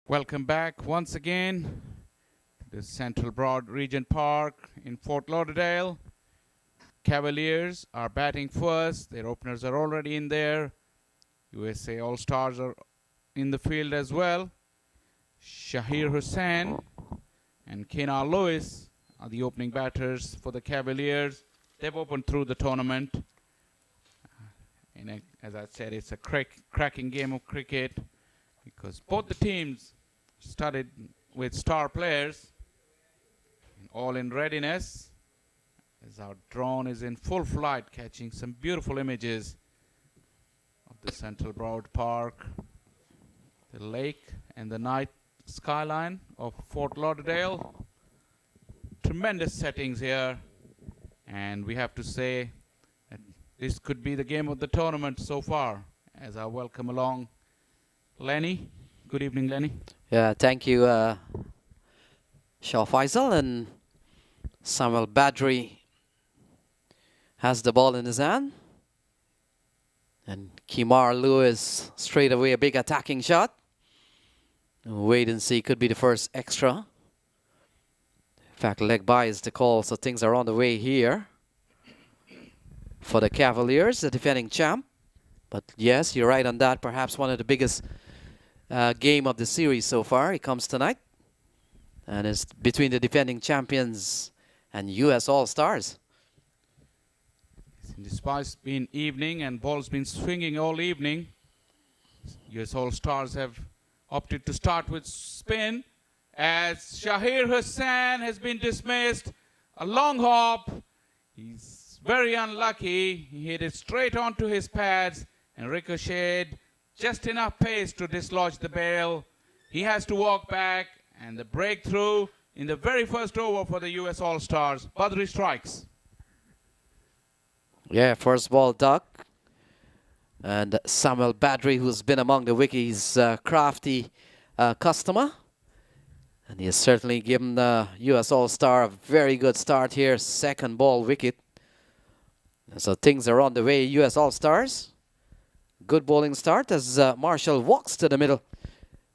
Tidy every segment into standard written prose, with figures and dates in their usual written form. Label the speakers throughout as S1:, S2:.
S1: Welcome back once again to the Central Broad Regent Park in Fort Lauderdale. Cavaliers are batting first. Their openers are already in there. USA All-Stars are in the field as well. Shahir Hussain and Kenar Lewis are the opening batters for the Cavaliers. They've opened through the tournament. As I said, it's a cracking game of cricket because both the teams started with star players, all in readiness, as our drone is in full flight, catching some beautiful images of the Central Broad Park, the lake, and the night skyline of Fort Lauderdale. Tremendous settings here, and we have to say that this could be the game of the tournament so far. As I welcome along Lenny. Good evening, Lenny.
S2: Yeah, thank you, Shah Faisal. And Samuel Badri has the ball in his hand. And Kenar Lewis straight away a big attacking shot. Wait and see, could be the first extra. In fact, leg by is the call, so things are on the way here for the Cavaliers, the defending champ. But yes, you're right on that. Perhaps one of the biggest game of the series so far. It comes tonight. And it's between the defending champions and US All-Stars.
S1: Despite it's been evening and ball's been swinging all evening, US All-Stars have opted to start with spin as Shahir Hussain has been dismissed. A long hop. He's very unlucky. He hit it straight onto his pads and ricocheted. Just enough pace to dislodge the bail. He has to walk back, and the breakthrough in the very first over for the US All-Stars. Badri strikes.
S2: Yeah, first ball duck. And Samuel Badri, who's been among the wikis, crafty customer. And he has certainly given the US All-Star a very good start here. Second ball wicket. And so things are on the way, US All-Stars. Good bowling start as Marshall walks to the middle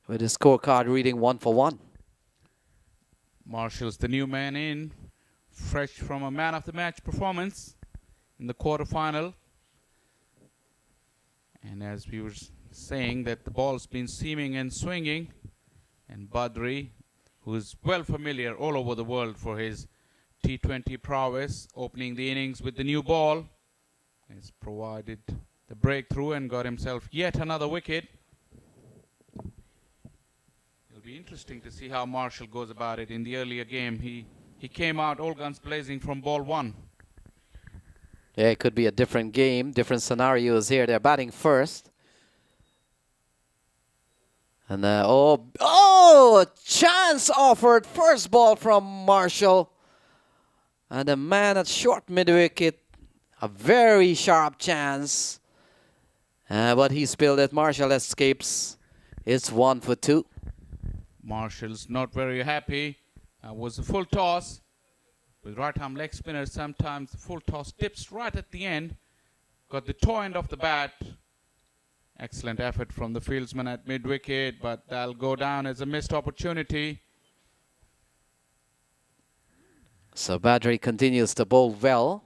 S2: with his scorecard reading 1 for 1.
S1: Marshall's the new man in, fresh from a man of the match performance in the quarterfinal. And as we were saying, that the ball's been seaming and swinging, and Badri, who is well familiar all over the world for his T20 prowess, opening the innings with the new ball, has provided the breakthrough and got himself yet another wicket. It'll be interesting to see how Marshall goes about it. In the earlier game, he came out all guns blazing from ball 1.
S2: Yeah, it could be a different game, different scenarios here. They're batting first. And a chance offered. First ball from Marshall. And the man at short mid-wicket, a very sharp chance. But he spilled it. Marshall escapes. It's 1 for 2.
S1: Marshall's not very happy. Was a full toss. With right-arm leg spinners, sometimes the full toss dips right at the end. Got the toe end of the bat. Excellent effort from the fieldsman at mid-wicket, but that'll go down as a missed opportunity.
S2: So Badri continues to bowl well.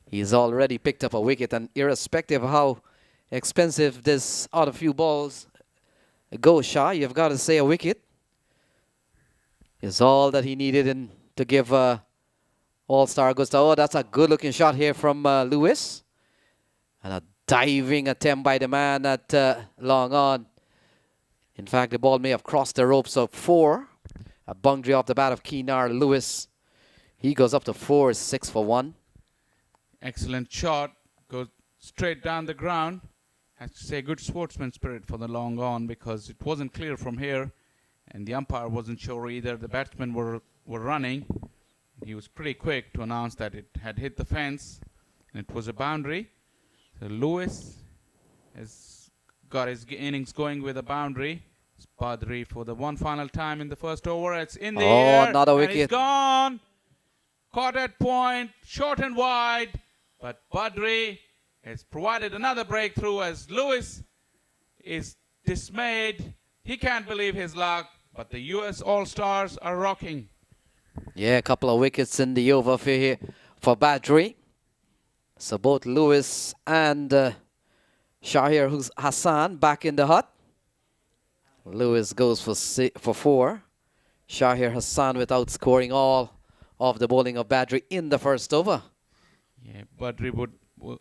S2: He's already picked up a wicket, and irrespective of how expensive this other few balls go, Shah, you've got to say a wicket is all that he needed to give All-Star a good start. Oh, that's a good-looking shot here from Lewis. And a diving attempt by the man at long on. In fact, the ball may have crossed the ropes of 4. A boundary off the bat of Kenar Lewis. He goes up to 4, 6 for 1.
S1: Excellent shot. Goes straight down the ground. Has to say good sportsman spirit for the long on because it wasn't clear from here. And the umpire wasn't sure either. The batsmen were running. He was pretty quick to announce that it had hit the fence. And it was a boundary. So Lewis has got his innings going with a boundary. It's Badri for the one final time in the first over. It's in the air.
S2: Another
S1: and
S2: wicket.
S1: It's gone. Caught at point. Short and wide. But Badri has provided another breakthrough as Lewis is dismayed He can't believe his luck, but the US All-Stars are rocking.
S2: Yeah, a couple of wickets in the over for Badri. So both Lewis and Shahir Hassan back in the hut. Lewis goes for 4. Shahir Hassan without scoring all of the bowling of Badri in the first over.
S1: Yeah, Badri would,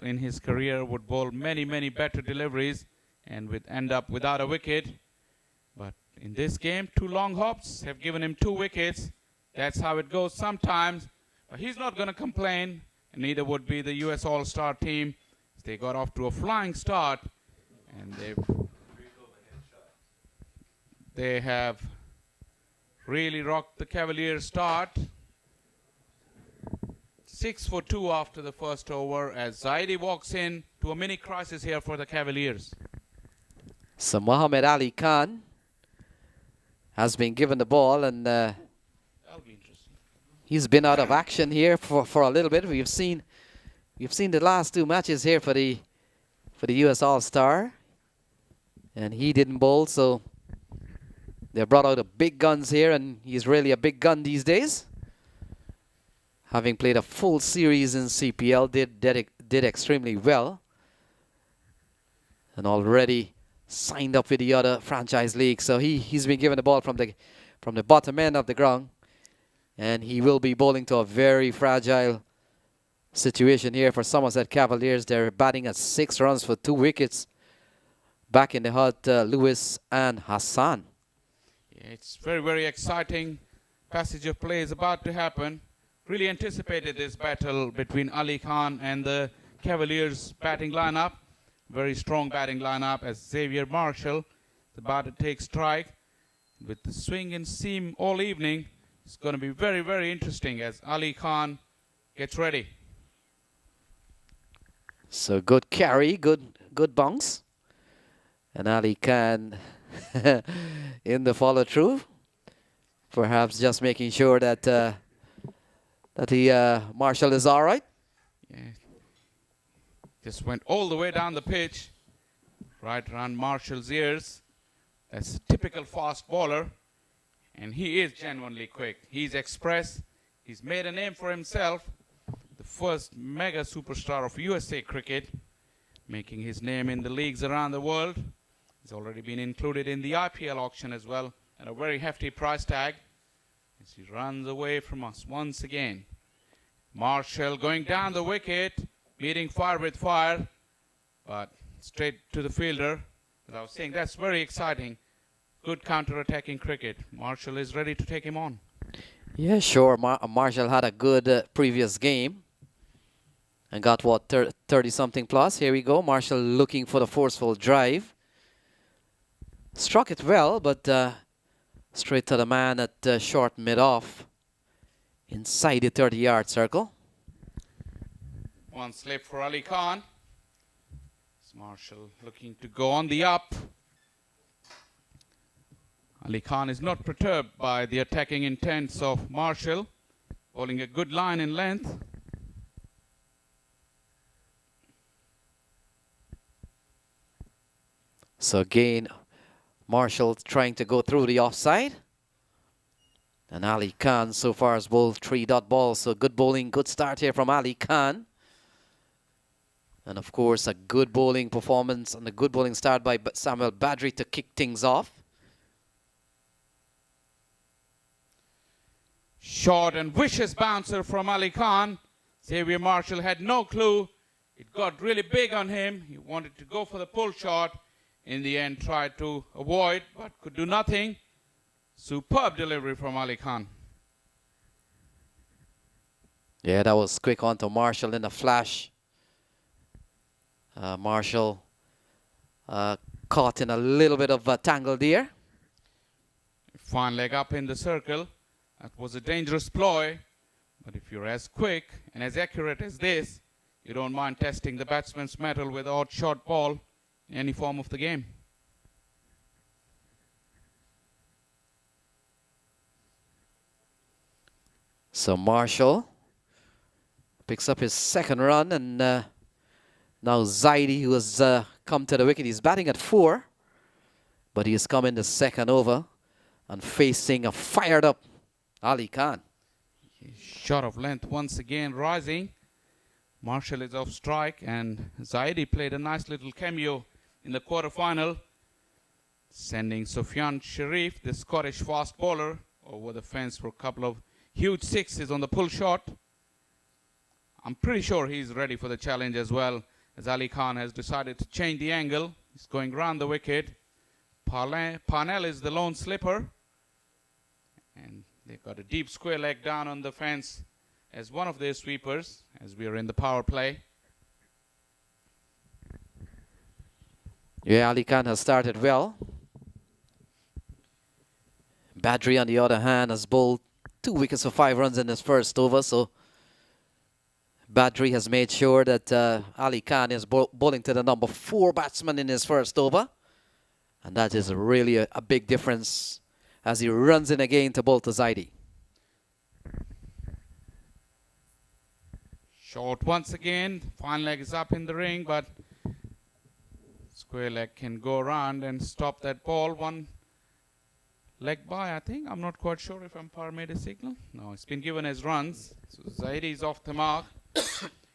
S1: in his career, would bowl many, many better deliveries and would end up without a wicket. But in this game, 2 long hops have given him 2 wickets. That's how it goes sometimes. But he's not going to complain, and neither would be the US All-Star team. They got off to a flying start, and they have really rocked the Cavaliers' start. 6 for 2 after the first over as Zaidi walks in to a mini crisis here for the Cavaliers.
S2: So Muhammad Ali Khan has been given the ball, and
S1: That'll be interesting.
S2: he's been out of action here for a little bit. We've seen the last 2 matches here for the US All-Star, and he didn't bowl, so they brought out the big guns here, and he's really a big gun these days. Having played a full series in CPL, did extremely well, and already signed up with the other franchise league. So he's been given the ball from the bottom end of the ground, and he will be bowling to a very fragile situation here for Somerset Cavaliers. They're batting at 6 runs for 2 wickets. Back in the hut, Lewis and Hassan.
S1: Yeah, it's very, very exciting. Passage of play is about to happen. Really anticipated this battle between Ali Khan and the Cavaliers batting lineup. Very strong batting lineup as Xavier Marshall is about to take strike. With the swing and seam all evening, it's going to be very, very interesting as Ali Khan gets ready.
S2: So good carry, good bounce. And Ali Khan in the follow through. Perhaps just making sure that Marshall is all right.
S1: Yeah. Just went all the way down the pitch, right around Marshall's ears. That's a typical fast bowler, and he is genuinely quick. He's express. He's made a name for himself. The first mega superstar of USA cricket, making his name in the leagues around the world. He's already been included in the IPL auction as well, at a very hefty price tag. As he runs away from us once again. Marshall going down the wicket, meeting fire with fire, but straight to the fielder. As I was saying, that's very exciting. Good counter-attacking cricket. Marshall is ready to take him on.
S2: Yeah, sure. Marshall had a good previous game and got, what, 30-something plus. Here we go. Marshall looking for the forceful drive. Struck it well, but straight to the man at short mid-off inside the 30-yard circle.
S1: One slip for Ali Khan. Marshall looking to go on the up. Ali Khan is not perturbed by the attacking intents of Marshall, bowling a good line in length.
S2: So again, Marshall trying to go through the offside. And Ali Khan so far has bowled 3 dot balls. So good bowling, good start here from Ali Khan. And of course, a good bowling performance and a good bowling start by Samuel Badri to kick things off.
S1: Short and vicious bouncer from Ali Khan. Xavier Marshall had no clue. It got really big on him. He wanted to go for the pull shot. In the end, tried to avoid, but could do nothing. Superb delivery from Ali Khan.
S2: Yeah, that was quick onto Marshall in a flash. Marshall caught in a little bit of a tangle there.
S1: Fine leg up in the circle. That was a dangerous ploy. But if you're as quick and as accurate as this, you don't mind testing the batsman's mettle with odd short ball in any form of the game.
S2: So Marshall picks up his 2nd run, and now Zaidi, who has come to the wicket, he's batting at 4. But he is coming the second over and facing a fired up Ali Khan.
S1: Shot of length once again rising. Marshall is off strike, and Zaidi played a nice little cameo in the quarterfinal, sending Sufyan Sharif, the Scottish fast bowler, over the fence for a couple of huge sixes on the pull shot. I'm pretty sure he's ready for the challenge as well, as Ali Khan has decided to change the angle. He's going round the wicket. Parnell is the lone slipper, and they've got a deep square leg down on the fence as one of their sweepers, as we are in the power play.
S2: Yeah, Ali Khan has started well. Badri, on the other hand, has bowled 2 wickets for 5 runs in his first over, so Badri has made sure that Ali Khan is bowling to the number 4 batsman in his first over, and that is really a big difference as he runs in again to bowl to Zaidi.
S1: Short once again. Fine leg is up in the ring, but square leg can go around and stop that ball. One leg by, I think. I'm not quite sure if umpire made a signal. No, it's been given as runs. So Zaidi is off the mark.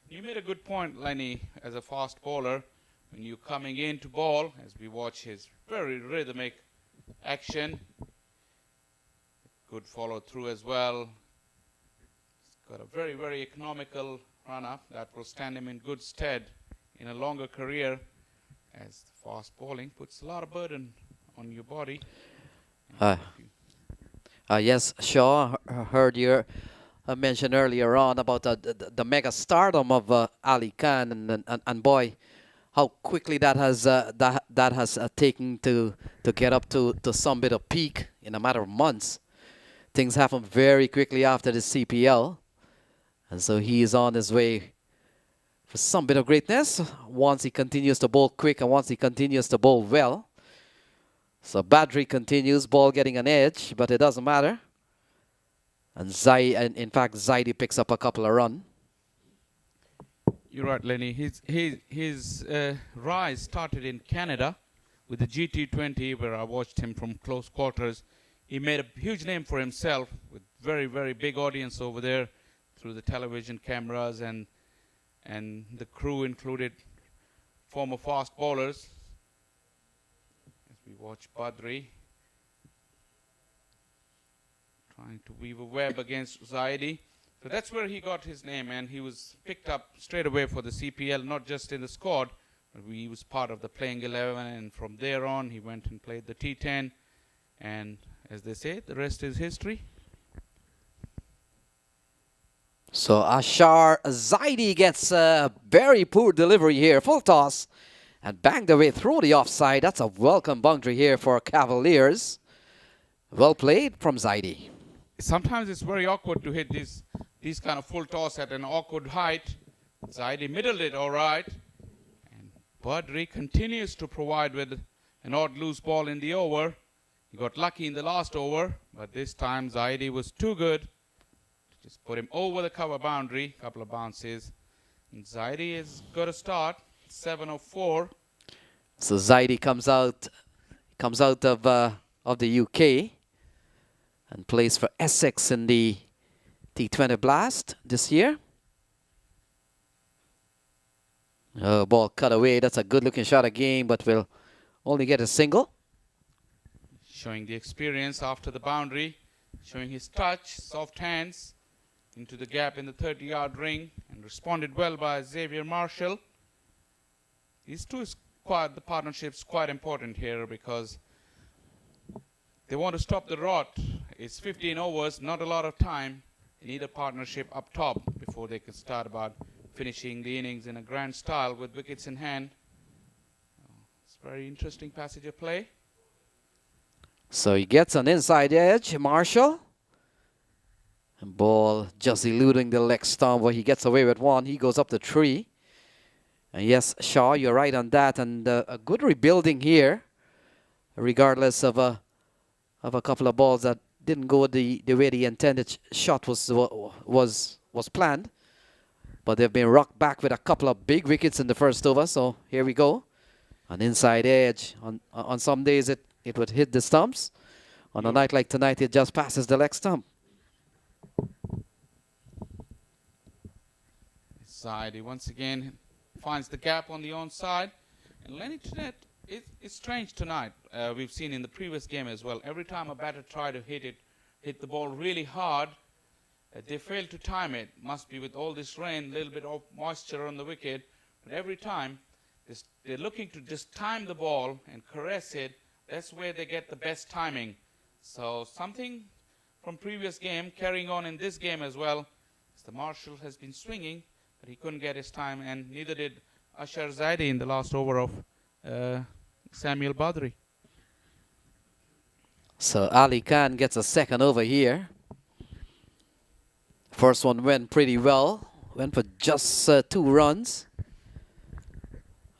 S1: You made a good point, Lenny, as a fast bowler. When you're coming in to bowl, as we watch his very rhythmic action. Good follow through as well. He's got a very, very economical run-up that will stand him in good stead in a longer career, as fast bowling puts a lot of burden on your body.
S2: Yes, Shaw, heard your mention earlier on about the mega stardom of Ali Khan, and boy, how quickly that has taken to get up to some bit of peak in a matter of months. Things happen very quickly after the CPL. And so he is on his way for some bit of greatness once he continues to bowl quick and once he continues to bowl well. So Badri continues, ball getting an edge, but it doesn't matter. And in fact, Zaidi picks up a couple of runs.
S1: You're right, Lenny. His rise started in Canada with the GT20, where I watched him from close quarters. He made a huge name for himself with very, very big audience over there, through the television cameras, and the crew included former fast bowlers. As we watch Badri trying to weave a web against Zaidi. So that's where he got his name, and he was picked up straight away for the CPL, not just in the squad, but he was part of the playing 11, and from there on he went and played the T10, and as they say, the rest is history.
S2: So Ashar Zaidi gets a very poor delivery here, full toss, and banged away through the offside. That's a welcome boundary here for Cavaliers. Well played from Zaidi.
S1: Sometimes it's very awkward to hit these kind of full toss at an awkward height. Zaidi middled it all right, and Badri continues to provide with an odd loose ball in the over. He got lucky in the last over, but this time Zaidi was too good. Just put him over the cover boundary, couple of bounces. And Zaidi has got a start, 7-4.
S2: So Zaidi comes out of the UK and plays for Essex in the T20 Blast this year. Ball cut away. That's a good looking shot again, but will only get a single.
S1: Showing the experience after the boundary, showing his touch, soft hands into the gap in the 30-yard ring, and responded well by Xavier Marshall. These two the partnership's quite important here, because they want to stop the rot. It's 15 overs, not a lot of time. They need a partnership up top before they can start about finishing the innings in a grand style with wickets in hand. It's a very interesting passage of play.
S2: So he gets an inside edge, Marshall. And ball just eluding the leg stump, where he gets away with one. He goes up the tree. And yes, Shaw, you're right on that. And a good rebuilding here, regardless of a couple of balls that didn't go the way the intended shot was planned. But they've been rocked back with a couple of big wickets in the first over. So here we go. An inside edge. On some days it would hit the stumps. On a night like tonight, it just passes the leg stump.
S1: Zaidi once again finds the gap on the onside. And Lenny Trinette is strange tonight. We've seen in the previous game as well. Every time a batter tried to hit the ball really hard, they fail to time it. Must be with all this rain, a little bit of moisture on the wicket. But every time they're looking to just time the ball and caress it. That's where they get the best timing. So something from previous game carrying on in this game as well. The Marshall has been swinging, but he couldn't get his time, and neither did Ashar Zaidi in the last over of Samuel Badri.
S2: So Ali Khan gets a second over here. First one went pretty well. Went for just 2 runs.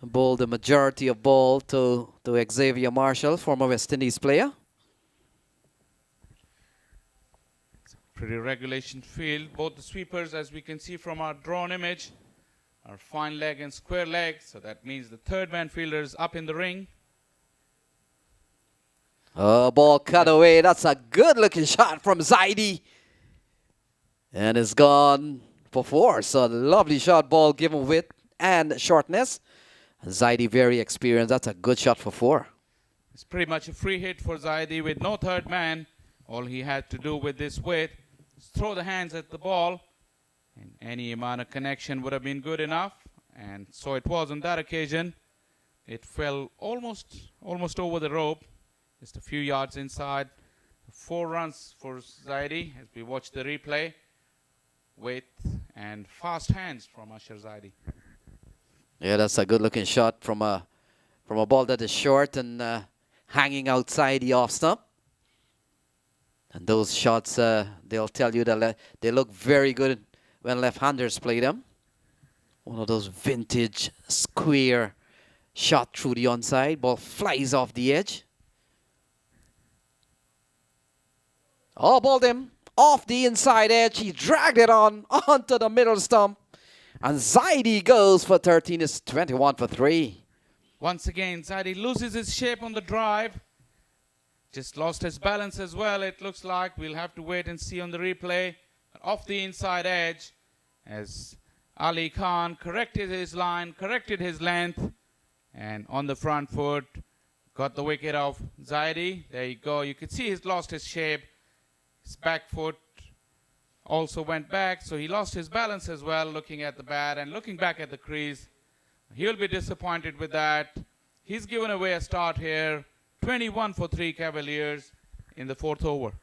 S2: Bowled the majority of ball to Xavier Marshall, former West Indies player.
S1: Pretty regulation field. Both the sweepers, as we can see from our drawn image, are fine leg and square leg. So that means the third man fielder is up in the ring.
S2: Oh, ball cut away. That's a good looking shot from Zaidi. And it's gone for 4. So lovely shot, ball given width and shortness. Zaidi very experienced. That's a good shot for 4.
S1: It's pretty much a free hit for Zaidi with no third man. All he had to do with this width is throw the hands at the ball, and any amount of connection would have been good enough. And so it was on that occasion. It fell almost over the rope, just a few yards inside. 4 runs for Zaidi as we watch the replay. Width and fast hands from Ashar Zaidi.
S2: Yeah, that's a good looking shot from a ball that is short and hanging outside the off stump. And those shots, they'll tell you that they look very good when left-handers play them. One of those vintage square shot through the onside. Ball flies off the edge. Oh, balled him off the inside edge. He dragged it onto the middle stump. And Zaidi goes for 13. It's 21 for 3.
S1: Once again, Zaidi loses his shape on the drive. Just lost his balance as well, it looks like. We'll have to wait and see on the replay. Off the inside edge as Ali Khan corrected his line, corrected his length, and on the front foot, got the wicket of Zaidi. There you go. You can see he's lost his shape. His back foot also went back, so he lost his balance as well, looking at the bat and looking back at the crease. He'll be disappointed with that. He's given away a start here. 21 for 3 Cavaliers in the 4th over.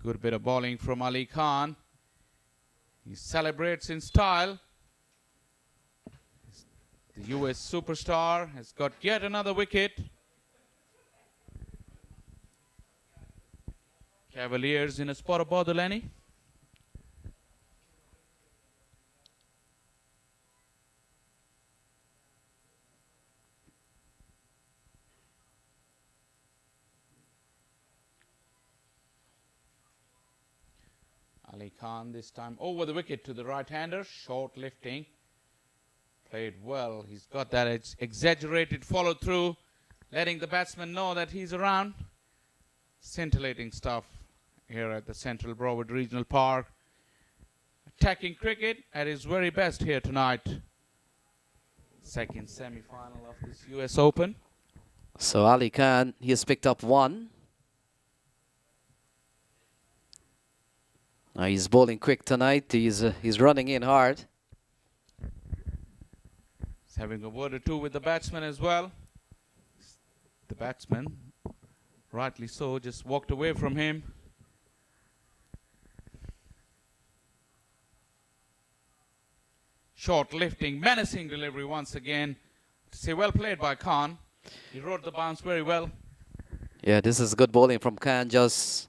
S1: Good bit of bowling from Ali Khan. He celebrates in style. The US superstar has got yet another wicket. Cavaliers in a spot of bother, Lenny. Ali Khan this time over the wicket to the right-hander. Short lifting. Played well. He's got that exaggerated follow-through, letting the batsman know that he's around. Scintillating stuff here at the Central Broward Regional Park. Attacking cricket at his very best here tonight. Second semi-final of this US Open.
S2: So Ali Khan, he has picked up 1. Now he's bowling quick tonight. He's running in hard.
S1: He's having a word or two with the batsman as well. The batsman, rightly so, just walked away from him. Short lifting, menacing delivery once again. To say well played by Khan. He rode the bounce very well.
S2: Yeah, this is good bowling from Khan. Just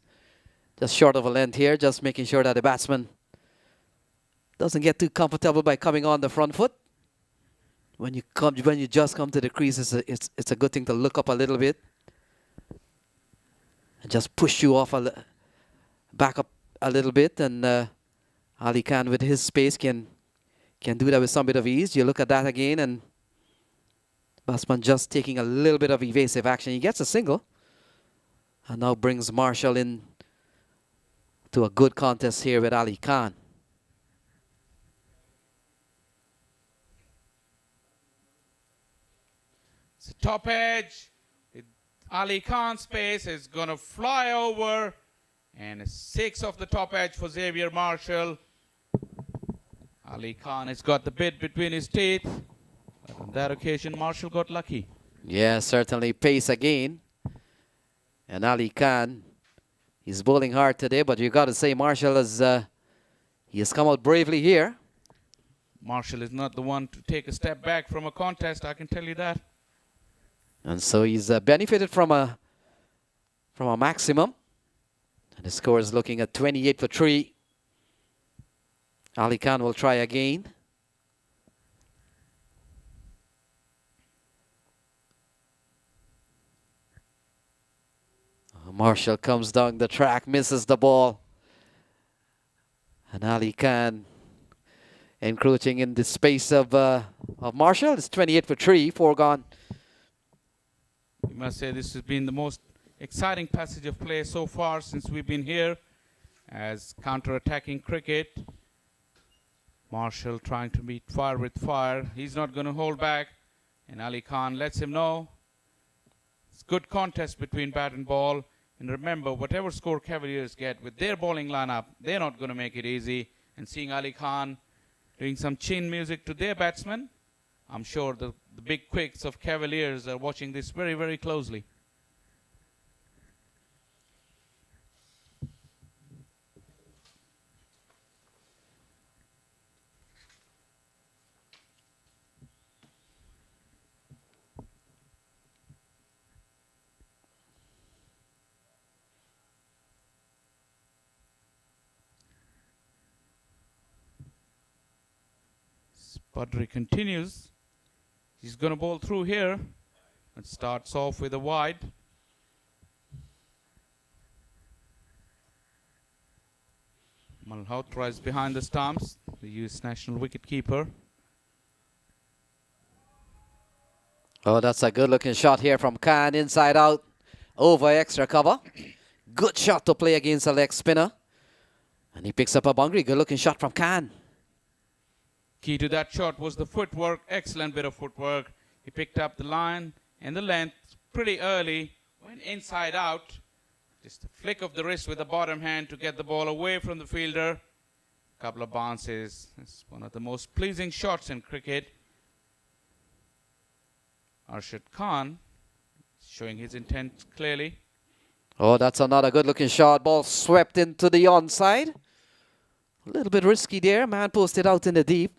S2: short of a length here. Just making sure that the batsman doesn't get too comfortable by coming on the front foot. when you just come to the crease, it's a good thing to look up a little bit and just push you off back up a little bit, and Ali Khan with his space can do that with some bit of ease. You look at that again, and Batsman just taking a little bit of evasive action. He gets a single, and now brings Marshall in to a good contest here with Ali Khan.
S1: It's a top edge. Ali Khan's space is going to fly over, and a 6 off the top edge for Xavier Marshall. Ali Khan has got the bit between his teeth, but on that occasion Marshall got lucky.
S2: Yeah, certainly pace again. And Ali Khan, he's bowling hard today, but you got to say Marshall he has come out bravely here.
S1: Marshall is not the one to take a step back from a contest, I can tell you that.
S2: And so he's benefited from a maximum. And the score is looking at 28 for 3. Ali Khan will try again. Marshall comes down the track, misses the ball. And Ali Khan encroaching in the space of Marshall. It's 28 for 3, 4 gone.
S1: You must say this has been the most exciting passage of play so far since we've been here as counter-attacking cricket. Marshall trying to meet fire with fire. He's not going to hold back, and Ali Khan lets him know. It's good contest between bat and ball. And remember, whatever score Cavaliers get with their bowling lineup, they're not going to make it easy. And seeing Ali Khan doing some chin music to their batsmen, I'm sure the big quicks of Cavaliers are watching this very, very closely. Padri continues. He's going to bowl through here. It starts off with a wide. Malhotra is behind the stumps, the US national wicketkeeper.
S2: Oh, that's a good looking shot here from Khan, inside out, over extra cover. Good shot to play against a leg spinner. And he picks up a boundary. Good looking shot from Khan.
S1: Key to that shot was the footwork, excellent bit of footwork. He picked up the line and the length pretty early, went inside out. Just a flick of the wrist with the bottom hand to get the ball away from the fielder. Couple of bounces. It's one of the most pleasing shots in cricket. Arshad Khan showing his intent clearly.
S2: Oh, that's another good looking shot. Ball swept into the onside. A little bit risky there. Man posted out in the deep.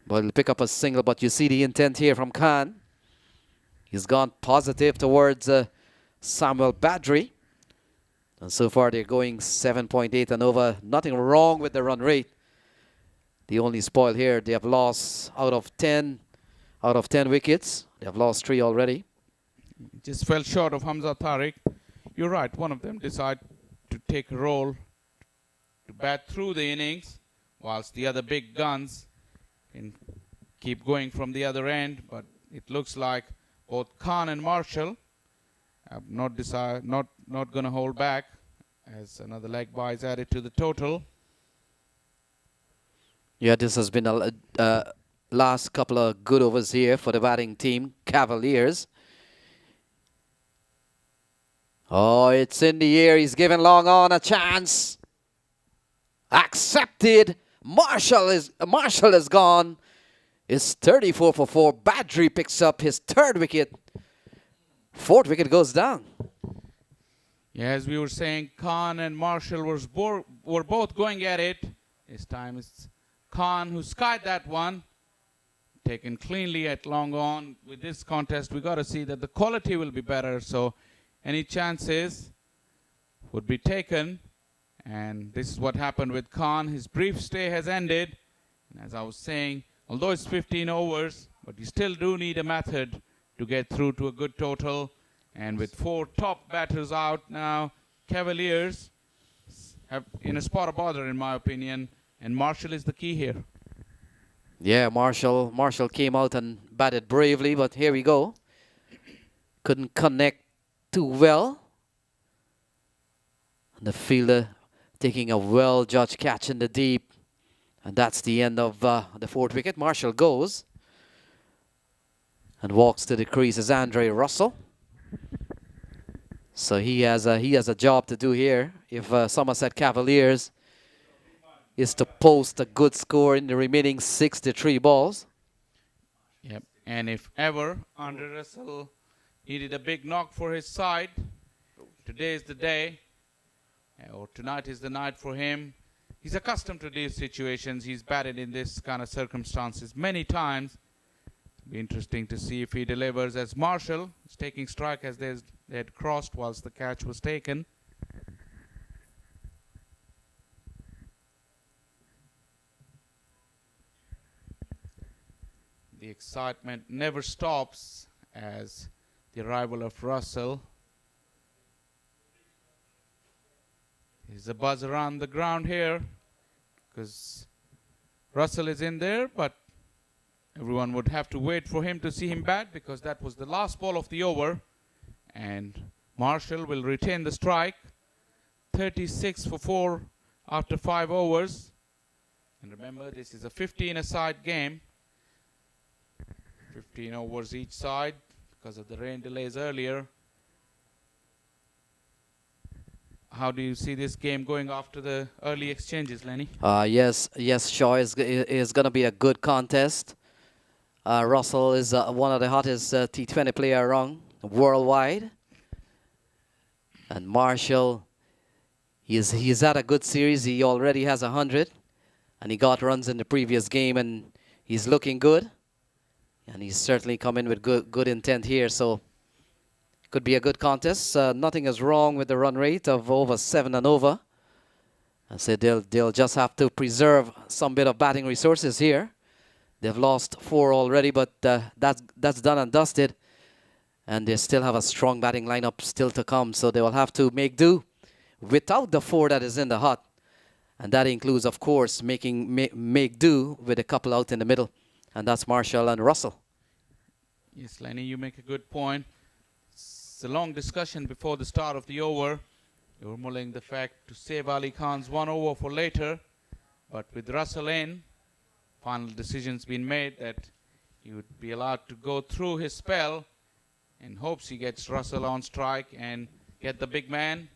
S2: But he'll pick up a single, but you see the intent here from Khan. He's gone positive towards Samuel Badri. And so far they're going 7.8 and over. Nothing wrong with the run rate. The only spoil here, they have lost out of 10 wickets. They have lost 3 already.
S1: Just fell short of Hamza Tariq. You're right, one of them decided to take a role to bat through the innings, whilst the other big guns can keep going from the other end. But it looks like both Khan and Marshall have not going to hold back, as another leg by is added to the total.
S2: Yeah, this has been a last couple of good overs here for the batting team, Cavaliers. Oh, it's in the air. He's given long on a chance. Accepted. Marshall is gone. It's 34 for 4. Badri picks up his 3rd wicket. 4th wicket goes down.
S1: Yeah, as we were saying, Khan and Marshall were both going at it. This time it's Khan who skied that one. Taken cleanly at long on. With this contest, we got to see that the quality will be better. So any chances would be taken. And this is what happened with Khan. His brief stay has ended. And as I was saying, although it's 15 overs, but you still do need a method to get through to a good total. And with 4 top batters out now, Cavaliers have in a spot of bother, in my opinion, and Marshall is the key here.
S2: Yeah, Marshall came out and batted bravely, but here we go. Couldn't connect too well. And the fielder taking a well-judged catch in the deep. And that's the end of the 4th wicket. Marshall goes and walks to the crease as Andre Russell. So he has a job to do here if Somerset Cavaliers is to post a good score in the remaining 63 balls.
S1: Yep. And if ever Andre Russell needed a big knock for his side, today is the day, or tonight is the night for him. He's accustomed to these situations. He's batted in this kind of circumstances many times. It'll be interesting to see if he delivers, as Marshall is taking strike as they had crossed whilst the catch was taken. The excitement never stops as the arrival of Russell. There's a buzz around the ground here because Russell is in there, but everyone would have to wait for him to see him bat because that was the last ball of the over. And Marshall will retain the strike. 36 for 4 after 5 overs. And remember, this is a 15-a-side game. 15 overs each side because of the rain delays earlier. How do you see this game going after the early exchanges, Lenny?
S2: Yes, Shaw is going to be a good contest. Russell is one of the hottest T20 player around worldwide. And Marshall, he's had a good series. He already has 100. And he got runs in the previous game, and he's looking good. And he's certainly come in with good intent here. So could be a good contest. Nothing is wrong with the run rate of over 7 and over. I said they'll just have to preserve some bit of batting resources here. They've lost 4 already, but that's done and dusted. And they still have a strong batting lineup still to come. So they will have to make do without the 4 that is in the hut. And that includes, of course, make do with a couple out in the middle. And that's Marshall and Russell.
S1: Yes, Lenny, you make a good point. It's a long discussion before the start of the over. You were mulling the fact to save Ali Khan's 1 over for later. But with Russell in, final decision's been made that he would be allowed to go through his spell in hopes he gets Russell on strike and get the big man.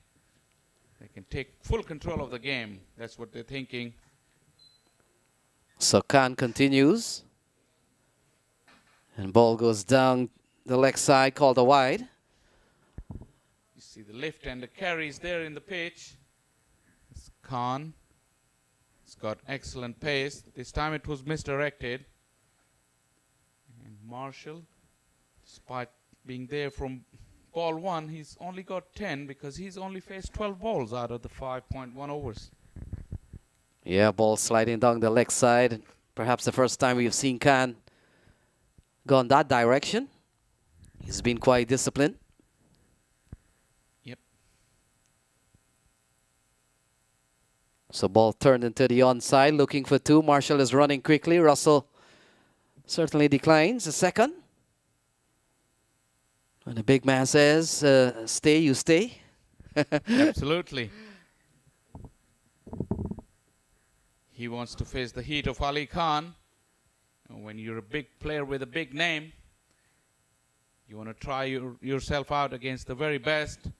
S1: They can take full control of the game. That's what they're thinking.
S2: So Khan continues. And ball goes down the leg side, called a wide.
S1: You see the lift and the carries there in the pitch. It's Khan. It's got excellent pace. This time it was misdirected. And Marshall, despite being there from ball 1, he's only got 10 because he's only faced 12 balls out of the 5.1 overs.
S2: Yeah, ball sliding down the leg side. Perhaps the first time we've seen Khan gone that direction. He's been quite disciplined.
S1: Yep.
S2: So ball turned into the onside, looking for 2. Marshall is running quickly. Russell certainly declines a second. And the big man says, stay, you stay.
S1: Absolutely. He wants to face the heat of Ali Khan. And when you're a big player with a big name, you want to try yourself out against the very best.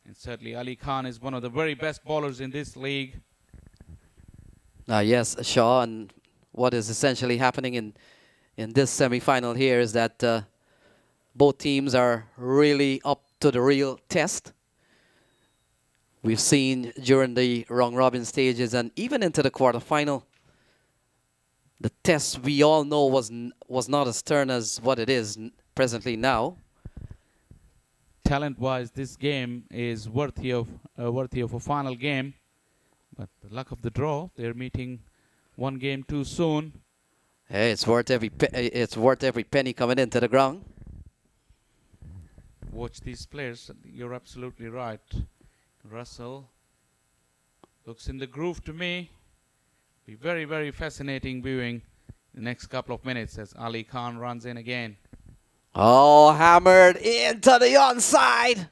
S1: And certainly Ali Khan is one of the very best bowlers in this league.
S2: Yes, Shaw, and what is essentially happening in this semi-final here is that both teams are really up to the real test. We've seen during the round-robin stages and even into the quarterfinal, the test we all know was not as stern as what it is presently now.
S1: Talent-wise, this game is worthy of a final game. But the luck of the draw, they're meeting one game too soon.
S2: Hey, it's worth every penny coming into the ground.
S1: Watch these players. You're absolutely right. Russell looks in the groove to me. Be very, very fascinating viewing the next couple of minutes as Ali Khan runs in again.
S2: Oh, hammered into the onside.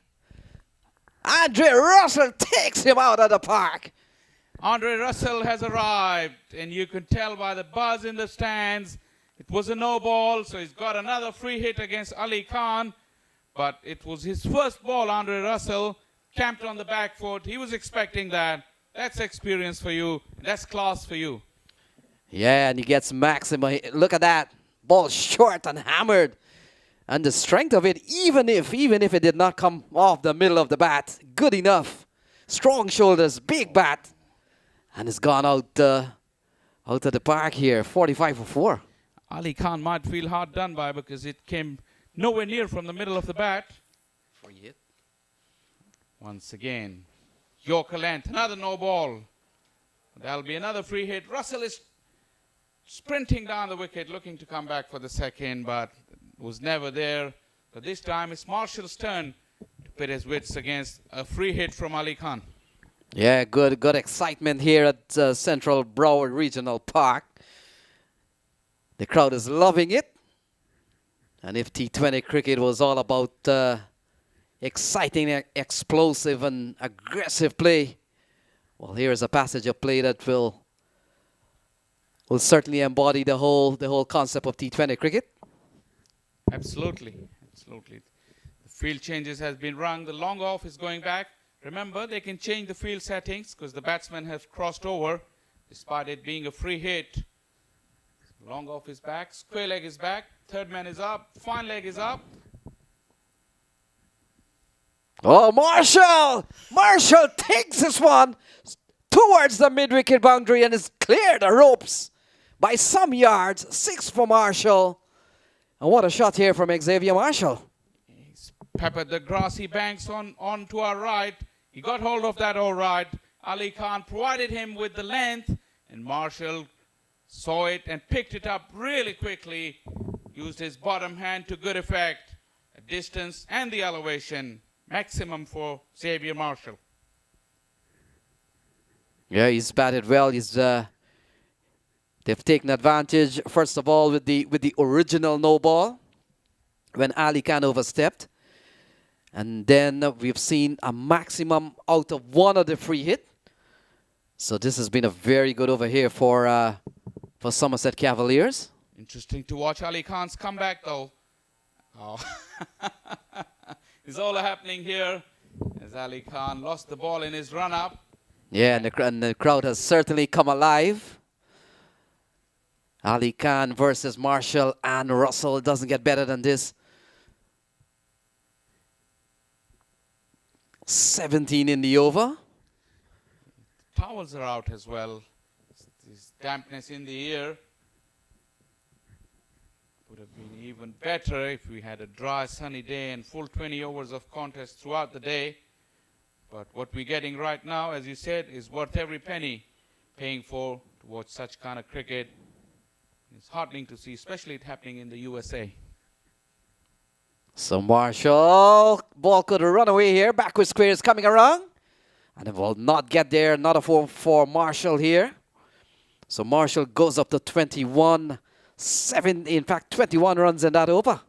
S2: Andre Russell takes him out of the park.
S1: Andre Russell has arrived, and you can tell by the buzz in the stands. It was a no ball, so he's got another free hit against Ali Khan. But it was his first ball, Andre Russell, camped on the back foot. He was expecting that. That's experience for you. That's class for you.
S2: Yeah, and he gets maximum. Look at that. Ball short and hammered. And the strength of it, even if it did not come off the middle of the bat, good enough. Strong shoulders, big bat. And it's gone out of the park here, 45 for 4.
S1: Ali Khan might feel hard done by because it came nowhere near from the middle of the bat.
S2: Free hit.
S1: Once again, Yorker length, another no ball. That'll be another free hit. Russell is sprinting down the wicket, looking to come back for the second, but was never there. But this time it's Marshall's turn to pit his wits against a free hit from Ali Khan.
S2: Yeah, good excitement here at Central Broward Regional Park. The crowd is loving it. And if T20 cricket was all about exciting, explosive, and aggressive play, well, here is a passage of play that will certainly embody the whole concept of T20 cricket.
S1: Absolutely. The field changes has been rung. The long off is going back. Remember, they can change the field settings because the batsman has crossed over, despite it being a free hit. Long off is back. Square leg is back. Third man is up. Fine leg is up.
S2: Oh, Marshall takes this one towards the mid-wicket boundary and has cleared the ropes by some yards. 6 for Marshall. And what a shot here from Xavier Marshall.
S1: He's peppered the grassy banks on to our right. He got hold of that all right. Ali Khan provided him with the length, and Marshall saw it and picked it up really quickly. Used his bottom hand to good effect. A distance and the elevation. Maximum for Xavier Marshall.
S2: Yeah, he's batted well. They've taken advantage, first of all, with the original no ball when Ali Khan overstepped. And then we've seen a maximum out of one of the free hit. So this has been a very good over here for Somerset Cavaliers.
S1: Interesting to watch Ali Khan's comeback, though. Oh. It's all happening here as Ali Khan lost the ball in his run-up.
S2: Yeah, and the crowd has certainly come alive. Ali Khan versus Marshall and Russell. It doesn't get better than this. 17 in the over.
S1: Towels are out as well. This dampness in the air would have been even better if we had a dry, sunny day and full 20 overs of contest throughout the day. But what we're getting right now, as you said, is worth every penny paying for to watch such kind of cricket. It's heartening to see, especially it happening in the USA.
S2: So Marshall, ball could run away here. Backward square is coming around. And it will not get there. Not a 4 for Marshall here. So Marshall goes up to 21. 21 runs in that over.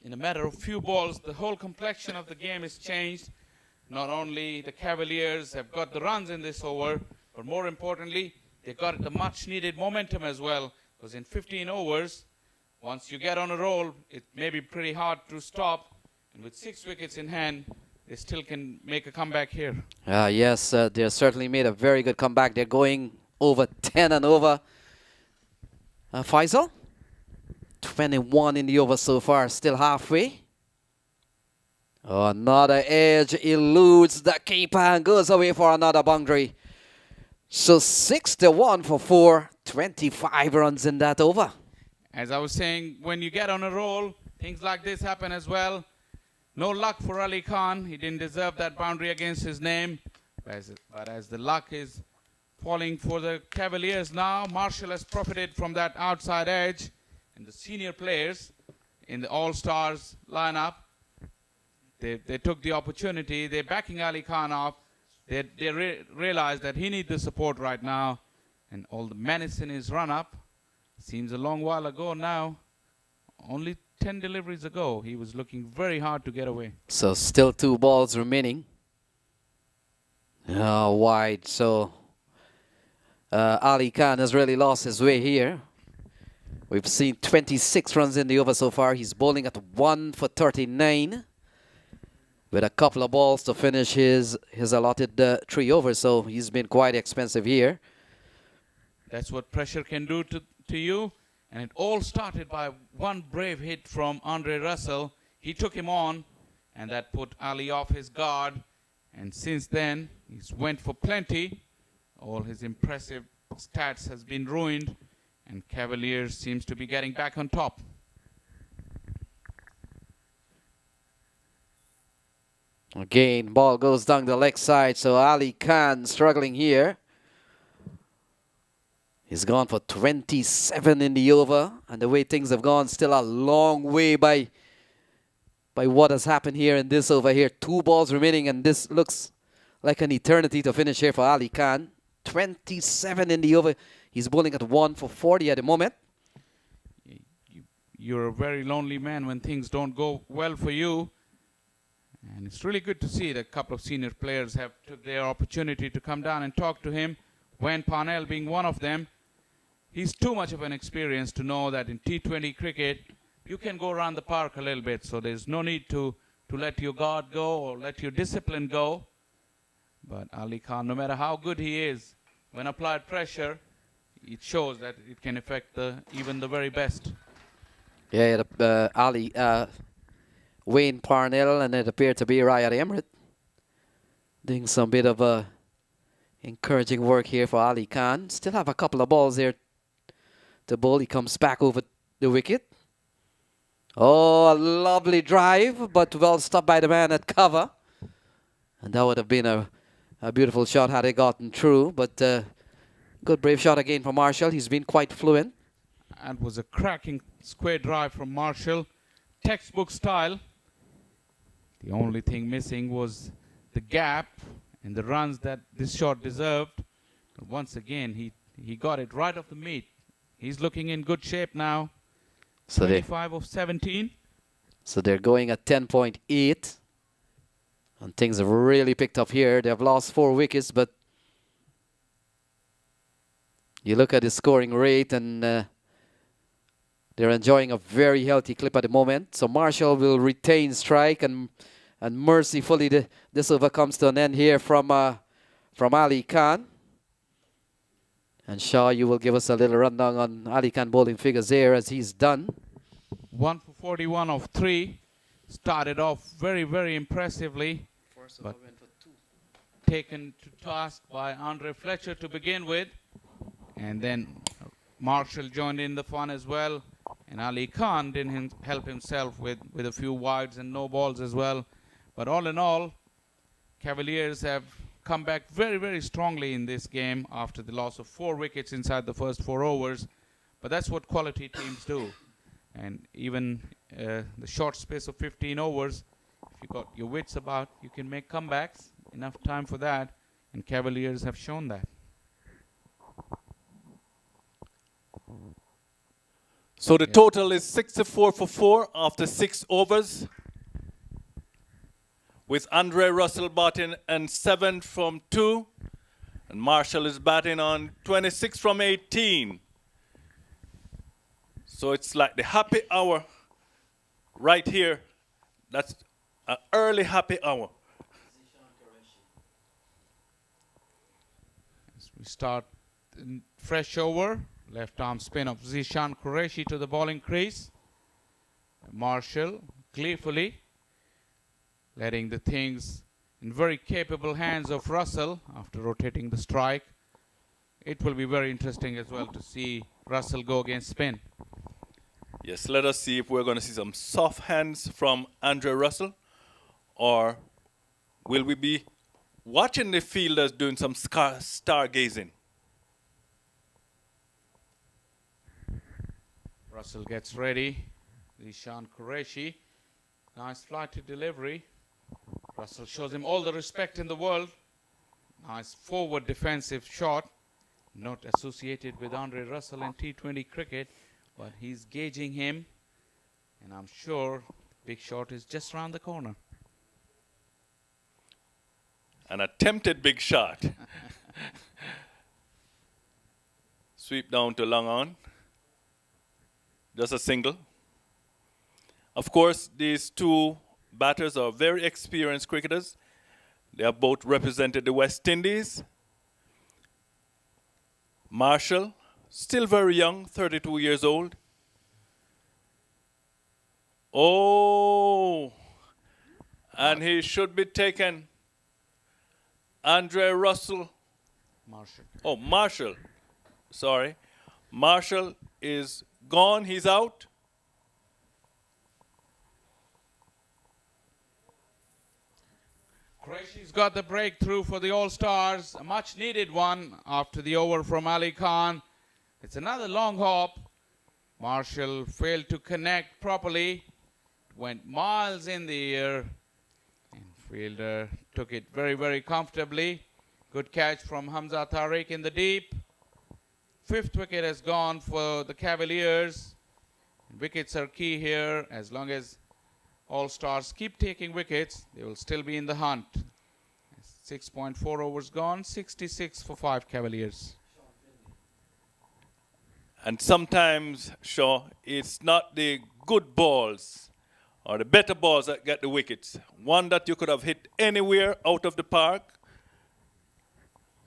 S1: In a matter of few balls, the whole complexion of the game is changed. Not only the Cavaliers have got the runs in this over, but more importantly, they got the much needed momentum as well. Because in 15 overs, once you get on a roll, it may be pretty hard to stop. And with 6 wickets in hand, they still can make a comeback here.
S2: Yes, they certainly made a very good comeback. They're going over 10 and over. Faisal, 21 in the over so far, still halfway. Oh, another edge eludes the keeper and goes away for another boundary. So 61 for 4, 25 runs in that over.
S1: As I was saying, when you get on a roll, things like this happen as well. No luck for Ali Khan. He didn't deserve that boundary against his name. But as the luck is falling for the Cavaliers now. Marshall has profited from that outside edge. And the senior players in the All-Stars lineup, they took the opportunity. They're backing Ali Khan up. They realize that he needs the support right now. And all the menace in his run-up. Seems a long while ago now. Only 10 deliveries ago, he was looking very hard to get away.
S2: So still 2 balls remaining. Wide. So Ali Khan has really lost his way here. We've seen 26 runs in the over so far. He's bowling at 1 for 39 with a couple of balls to finish his allotted 3 overs. So he's been quite expensive here.
S1: That's what pressure can do to you. And it all started by one brave hit from Andre Russell. He took him on, and that put Ali off his guard. And since then, he's went for plenty. All his impressive stats has been ruined, and Cavaliers seems to be getting back on top.
S2: Again, ball goes down the leg side, so Ali Khan struggling here. He's gone for 27 in the over, and the way things have gone, still a long way by what has happened here in this over here. 2 balls remaining, and this looks like an eternity to finish here for Ali Khan. 27 in the over. He's bowling at 1 for 40 at the moment.
S1: You're a very lonely man when things don't go well for you. And it's really good to see that a couple of senior players have took their opportunity to come down and talk to him. Wayne Parnell being one of them. He's too much of an experience to know that in T20 cricket, you can go around the park a little bit. So there's no need to let your guard go or let your discipline go. But Ali Khan, no matter how good he is, when applied pressure, it shows that it can affect even the very best.
S2: Yeah, Wayne Parnell, and it appeared to be Riyad Emirates doing some bit of encouraging work here for Ali Khan. Still have a couple of balls there to bowl. He comes back over the wicket. Oh, a lovely drive, but well stopped by the man at cover. And that would have been a beautiful shot had it gotten through. But good brave shot again from Marshall. He's been quite fluent.
S1: And was a cracking square drive from Marshall. Textbook style. The only thing missing was the gap and the runs that this shot deserved. But once again, he got it right off the meat. He's looking in good shape now.
S2: So
S1: 25 of 17.
S2: So they're going at 10.8. And things have really picked up here. They've lost 4 wickets, but you look at the scoring rate, and they're enjoying a very healthy clip at the moment. So Marshall will retain strike, and mercifully this over comes to an end here from Ali Khan. And Shaw, you will give us a little rundown on Ali Khan bowling figures there as he's done.
S1: 1 for 41 of 3. Started off very, very impressively. But taken to task by Andre Fletcher to begin with. And then Marshall joined in the fun as well. And Ali Khan didn't help himself with a few wides and no balls as well. But all in all, Cavaliers have come back very, very strongly in this game after the loss of 4 wickets inside the first 4 overs. But that's what quality teams do. And even the short space of 15 overs, if you got your wits about, you can make comebacks. Enough time for that. And Cavaliers have shown that.
S3: So the total is 64 for 4 after 6 overs, with Andre Russell batting and 7 from 2, and Marshall is batting on 26 from 18. So it's like the happy hour right here. That's an early happy hour.
S1: As we start fresh over. Left arm spin of Zishan Qureshi to the bowling crease. Marshall gleefully letting the things in very capable hands of Russell after rotating the strike. It will be very interesting as well to see Russell go against spin.
S3: Yes, let us see if we're going to see some soft hands from Andre Russell, or will we be watching the fielders doing some stargazing?
S1: Russell gets ready. Ishan Qureshi. Nice flighted delivery. Russell shows him all the respect in the world. Nice forward defensive shot. Not associated with Andre Russell in T20 cricket, but he's gauging him. And I'm sure big shot is just around the corner.
S3: An attempted big shot. Sweep down to long on. Just a single. Of course, these two batters are very experienced cricketers. They have both represented the West Indies. Marshall, still very young, 32 years old. Oh, and he should be taken. Andre Russell.
S1: Marshall.
S3: Oh, Marshall. Sorry. Marshall is gone. He's out.
S1: Qureshi's got the breakthrough for the All-Stars. A much needed one after the over from Ali Khan. It's another long hop. Marshall failed to connect properly. Went miles in the air. And fielder took it very, very comfortably. Good catch from Hamza Tariq in the deep. Fifth wicket has gone for the Cavaliers. Wickets are key here. As long as All-Stars keep taking wickets, they will still be in the hunt. 6.4 overs gone, 66 for 5 Cavaliers.
S3: And sometimes, Shaw, it's not the good balls or the better balls that get the wickets. One that you could have hit anywhere out of the park,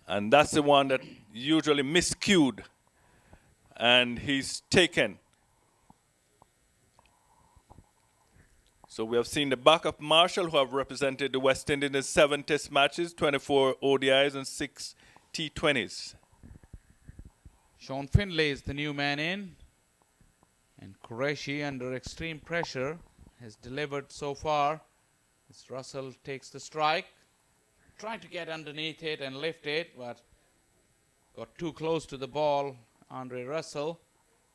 S3: and that's the one that usually miscued, and he's taken. So we have seen the back of Marshall, who have represented the West Indies in 7 test matches, 24 ODIs and 6 T20s.
S1: Sean Finlay is the new man in. And Qureshi, under extreme pressure, has delivered so far. As Russell takes the strike. Trying to get underneath it and lift it, but got too close to the ball. Andre Russell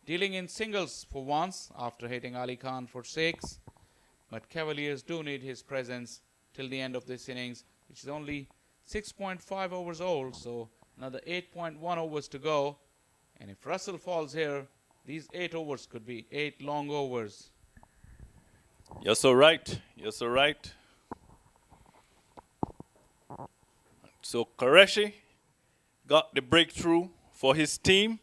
S1: dealing in singles for once after hitting Ali Khan for 6. But Cavaliers do need his presence till the end of this innings, which is only 6.5 overs old, so another 8.1 overs to go. And if Russell falls here, these 8 overs could be 8 long overs.
S3: You're so right. You're so right. So Qureshi got the breakthrough for his team.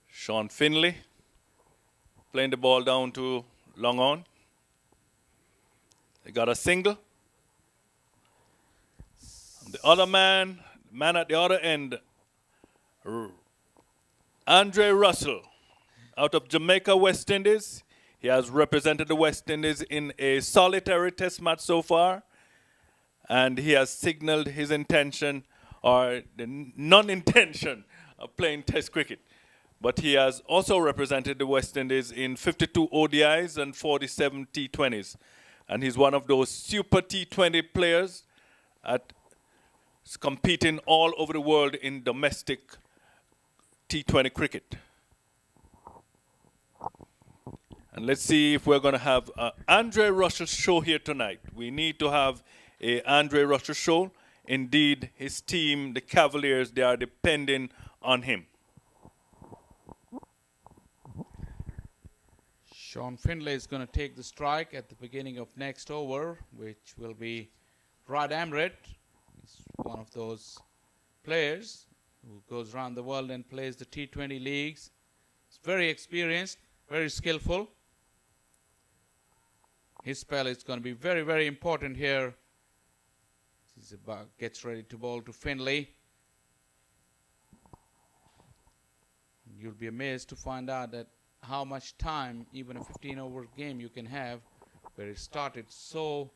S3: Sean Finlay playing the ball down to long on. They got a single. And the other man at the other end, Andre Russell, out of Jamaica, West Indies. He has represented the West Indies in a solitary test match so far. And he has signaled his intention, or the non-intention, of playing test cricket. But he has also represented the West Indies in 52 ODIs and 47 T20s. And he's one of those super T20 players at competing all over the world in domestic T20 cricket. And let's see if we're going to have an Andre Russell show here tonight. We need to have an Andre Russell show. Indeed, his team, the Cavaliers, they are depending on him.
S1: Sean Finlay is going to take the strike at the beginning of next over, which will be Rod Amrit. He's one of those players who goes around the world and plays the T20 leagues. He's very experienced, very skillful. His spell is going to be very, very important here. He gets ready to bowl to Finlay. You'll be amazed to find out that how much time even a 15-over game you can have, where it started so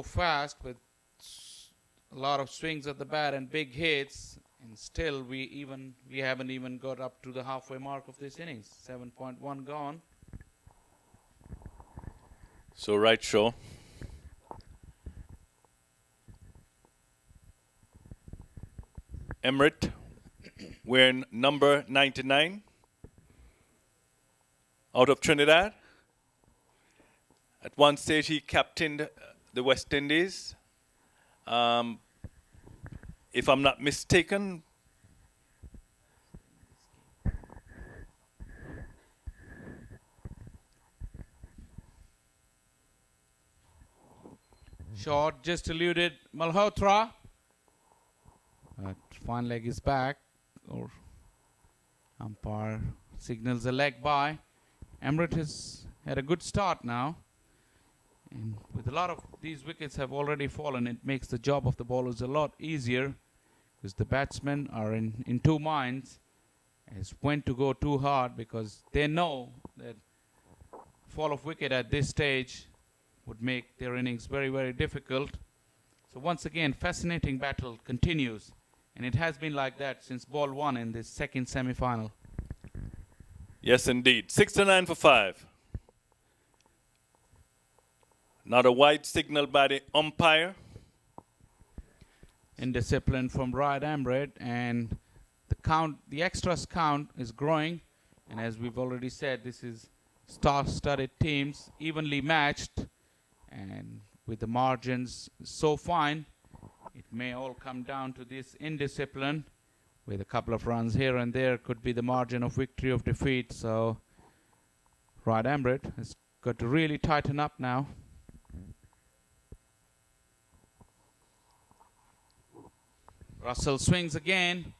S1: fast with a lot of swings at the bat and big hits, and still we haven't even got up to the halfway mark of this innings. 7.1 gone.
S3: So right, Shaw. Emirates wearing number 99 out of Trinidad. At one stage, he captained the West Indies. If I'm not mistaken,
S1: short just eluded Malhotra. Fine leg is back, or umpire signals a leg by. Emirates has had a good start now. And with a lot of these wickets have already fallen, it makes the job of the bowlers a lot easier, because the batsmen are in two minds as when to go too hard, because they know that fall of wicket at this stage would make their innings very, very difficult. So once again, fascinating battle continues, and it has been like that since ball one in this second semi-final.
S3: yes, indeed. 69 for 5. Not a wide signal by the umpire.
S1: Indiscipline from Ryan Amred, and the extras count is growing. And as we've already said, this is star-studded teams, evenly matched, and with the margins so fine, it may all come down to this indiscipline, with a couple of runs here and there could be the margin of victory or defeat. So Ryan Amred has got to really tighten up now. Russell swings again,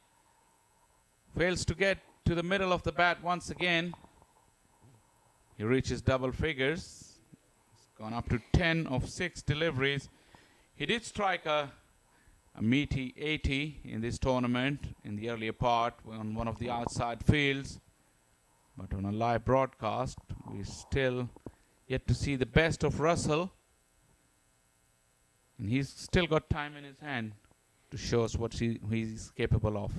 S1: fails to get to the middle of the bat once again. He reaches double figures. He's gone up to 10 of 6 deliveries. He did strike a meaty 80 in this tournament in the earlier part on one of the outside fields. But on a live broadcast, we still yet to see the best of Russell. And he's still got time in his hand to show us what he's capable of.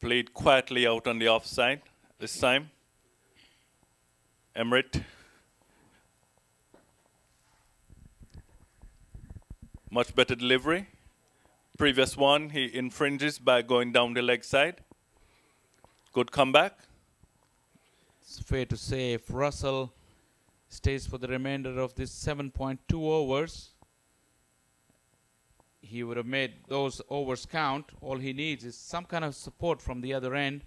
S3: Played quietly out on the offside this time. Emirates. Much better delivery. Previous one, he infringes by going down the leg side. Good comeback.
S1: It's fair to say if Russell stays for the remainder of this 7.2 overs, he would have made those overs count. All he needs is some kind of support from the other end.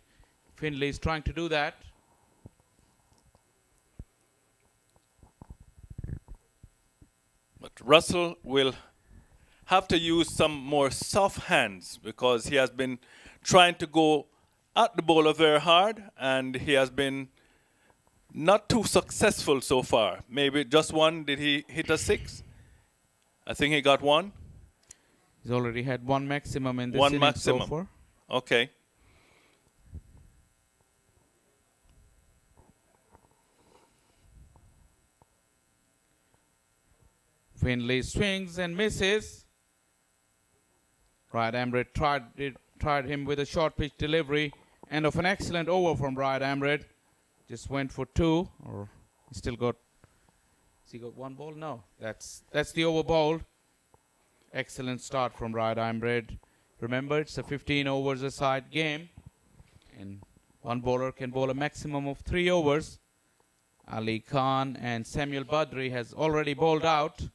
S1: Findlay is trying to do that.
S3: But Russell will have to use some more soft hands, because he has been trying to go at the bowler very hard, and he has been not too successful so far. Maybe just one. Did he hit a 6? I think he got one.
S1: He's already had one maximum in this
S3: One
S1: innings so
S3: maximum.
S1: far.
S3: Okay.
S1: Findlay swings and misses. Ryan Amred tried him with a short pitch delivery. End of an excellent over from Ryan Amred. Just went for 2, or he still got. Has he got one ball? No, that's the over bowled. Excellent start from Ryan Amred. Remember, it's a 15 overs a side game, and one bowler can bowl a maximum of 3 overs. Ali Khan and Samuel Badri has already bowled out.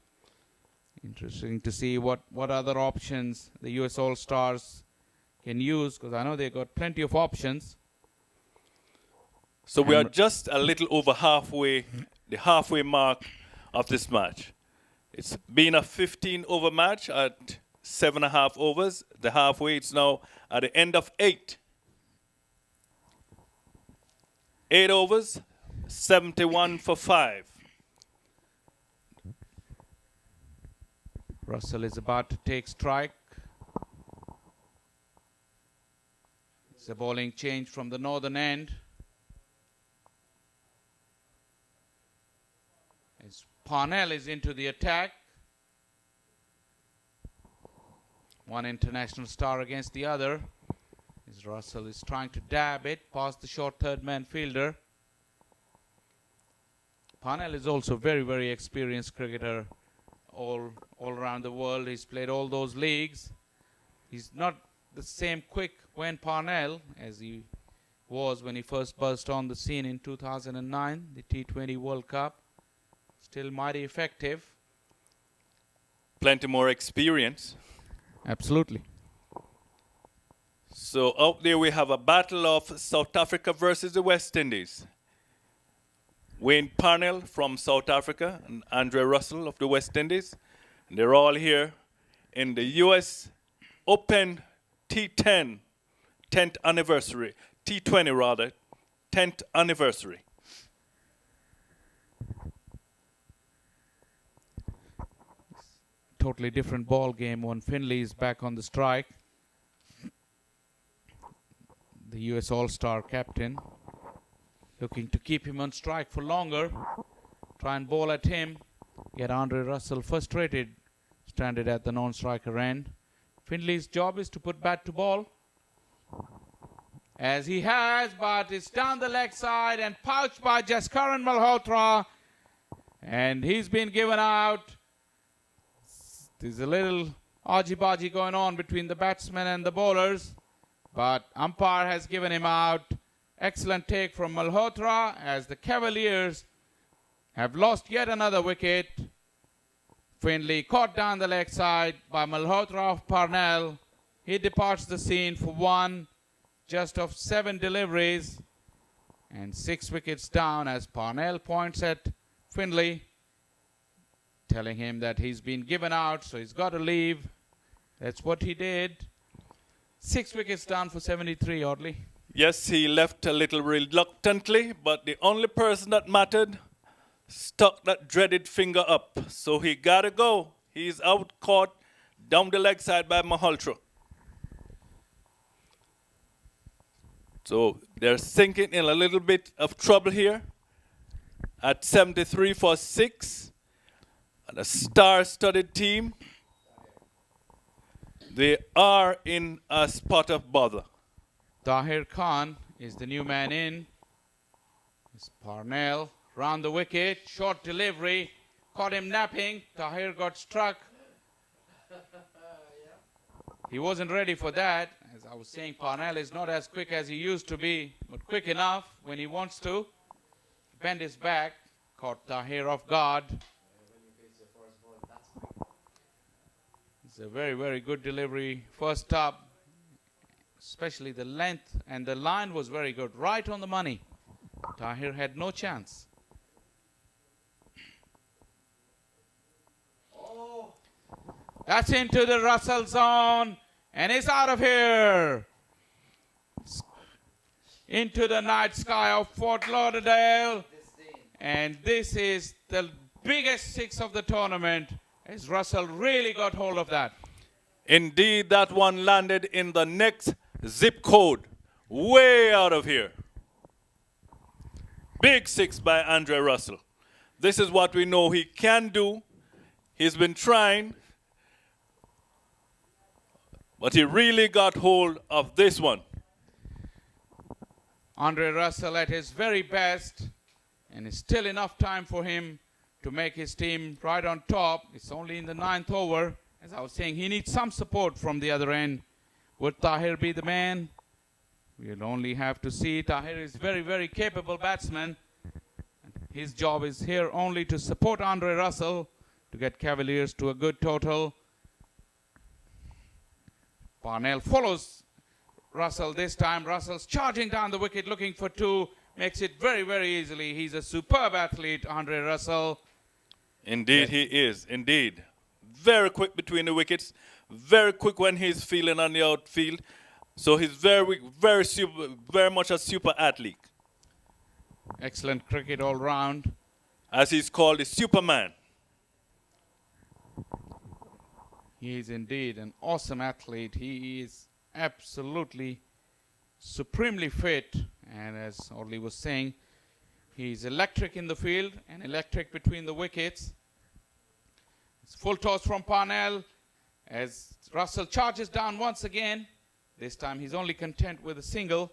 S1: Interesting to see what other options the US All-Stars can use, because I know they've got plenty of options.
S3: So we are just a little over halfway, the halfway mark of this match. It's been a 15-over match at 7.5 overs. The halfway, it's now at the end of 8. 8 overs, 71 for 5.
S1: Russell is about to take strike. It's a bowling change from the northern end. As Parnell is into the attack. One international star against the other. As Russell is trying to dab it past the short third man fielder. Parnell is also very, very experienced cricketer all around the world. He's played all those leagues. He's not the same quick Wayne Parnell as he was when he first burst on the scene in 2009, the T20 World Cup. Still mighty effective.
S3: Plenty more experience.
S1: Absolutely.
S3: So out there we have a battle of South Africa versus the West Indies. Wayne Parnell from South Africa and Andre Russell of the West Indies. And they're all here in the US Open T10, 10th anniversary, T20 rather, 10th anniversary.
S1: Totally different ball game when Finley is back on the strike. The US All-Star captain looking to keep him on strike for longer. Try and bowl at him. Get Andre Russell frustrated, stranded at the non-striker end. Finley's job is to put bat to ball. As he has, but it's down the leg side and pouched by Jaskaran Malhotra. And he's been given out. There's a little argy-bargy going on between the batsmen and the bowlers. But umpire has given him out. Excellent take from Malhotra as the Cavaliers have lost yet another wicket. Finley caught down the leg side by Malhotra of Parnell. He departs the scene for one just of 7 deliveries and 6 wickets down as Parnell points at Finley, telling him that he's been given out, so he's got to leave. That's what he did. 6 wickets down for 73, oddly.
S3: Yes, he left a little reluctantly, but the only person that mattered stuck that dreaded finger up. So he got to go. He's out caught down the leg side by Malhotra. So they're sinking in a little bit of trouble here at 73 for 6. And a star-studded team. They are in a spot of bother.
S1: Tahir Khan is the new man in. It's Parnell round the wicket, short delivery, caught him napping. Tahir got struck. He wasn't ready for that. As I was saying, Parnell is not as quick as he used to be, but quick enough when he wants to. Bend his back, caught Tahir off guard. It's a very, very good delivery. First up, especially the length and the line was very good. Right on the money. Tahir had no chance. That's into the Russell zone. And it's out of here. Into the night sky of Fort Lauderdale. And this is the biggest 6 of the tournament. As Russell really got hold of that.
S3: Indeed, that one landed in the next zip code. Way out of here. Big 6 by Andre Russell. This is what we know he can do. He's been trying. But he really got hold of this one.
S1: Andre Russell at his very best. And it's still enough time for him to make his team right on top. It's only in the 9th over. As I was saying, he needs some support from the other end. Would Tahir be the man? We'll only have to see. Tahir is very, very capable batsman. His job is here only to support Andre Russell to get Cavaliers to a good total. Parnell follows Russell this time. Russell's charging down the wicket looking for 2. Makes it very, very easily. He's a superb athlete, Andre Russell.
S3: Indeed, he is. Indeed. Very quick between the wickets. Very quick when he's feeling on the outfield. So he's very much a super athlete.
S1: Excellent cricket all round.
S3: As he's called, the Superman.
S1: He is indeed an awesome athlete. He is absolutely supremely fit. And as Orly was saying, he's electric in the field and electric between the wickets. It's full toss from Parnell as Russell charges down once again. This time he's only content with a single.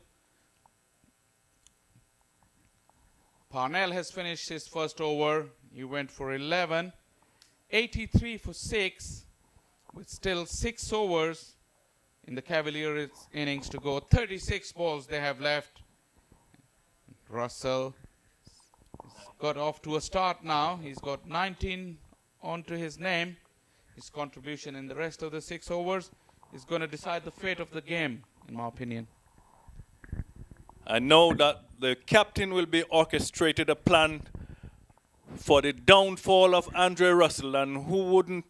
S1: Parnell has finished his first over. He went for 11. 83 for 6, with still 6 overs in the Cavaliers innings to go. 36 balls they have left. Russell got off to a start now. He's got 19 onto his name. His contribution in the rest of the 6 overs is going to decide the fate of the game, in my opinion.
S3: I know that the captain will be orchestrated a plan for the downfall of Andre Russell, and who wouldn't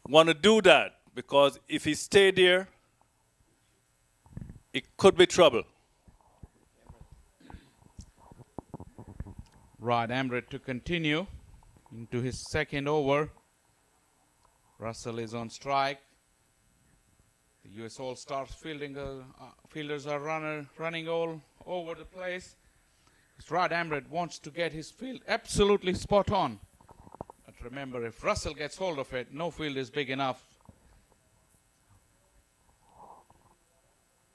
S3: want to do that? Because if he stayed there, it could be trouble.
S1: Rod Amrit to continue into his second over. Russell is on strike. The U.S. All-Stars fielders are running all over the place. Rod Amrit wants to get his field absolutely spot on. But remember, if Russell gets hold of it, no field is big enough.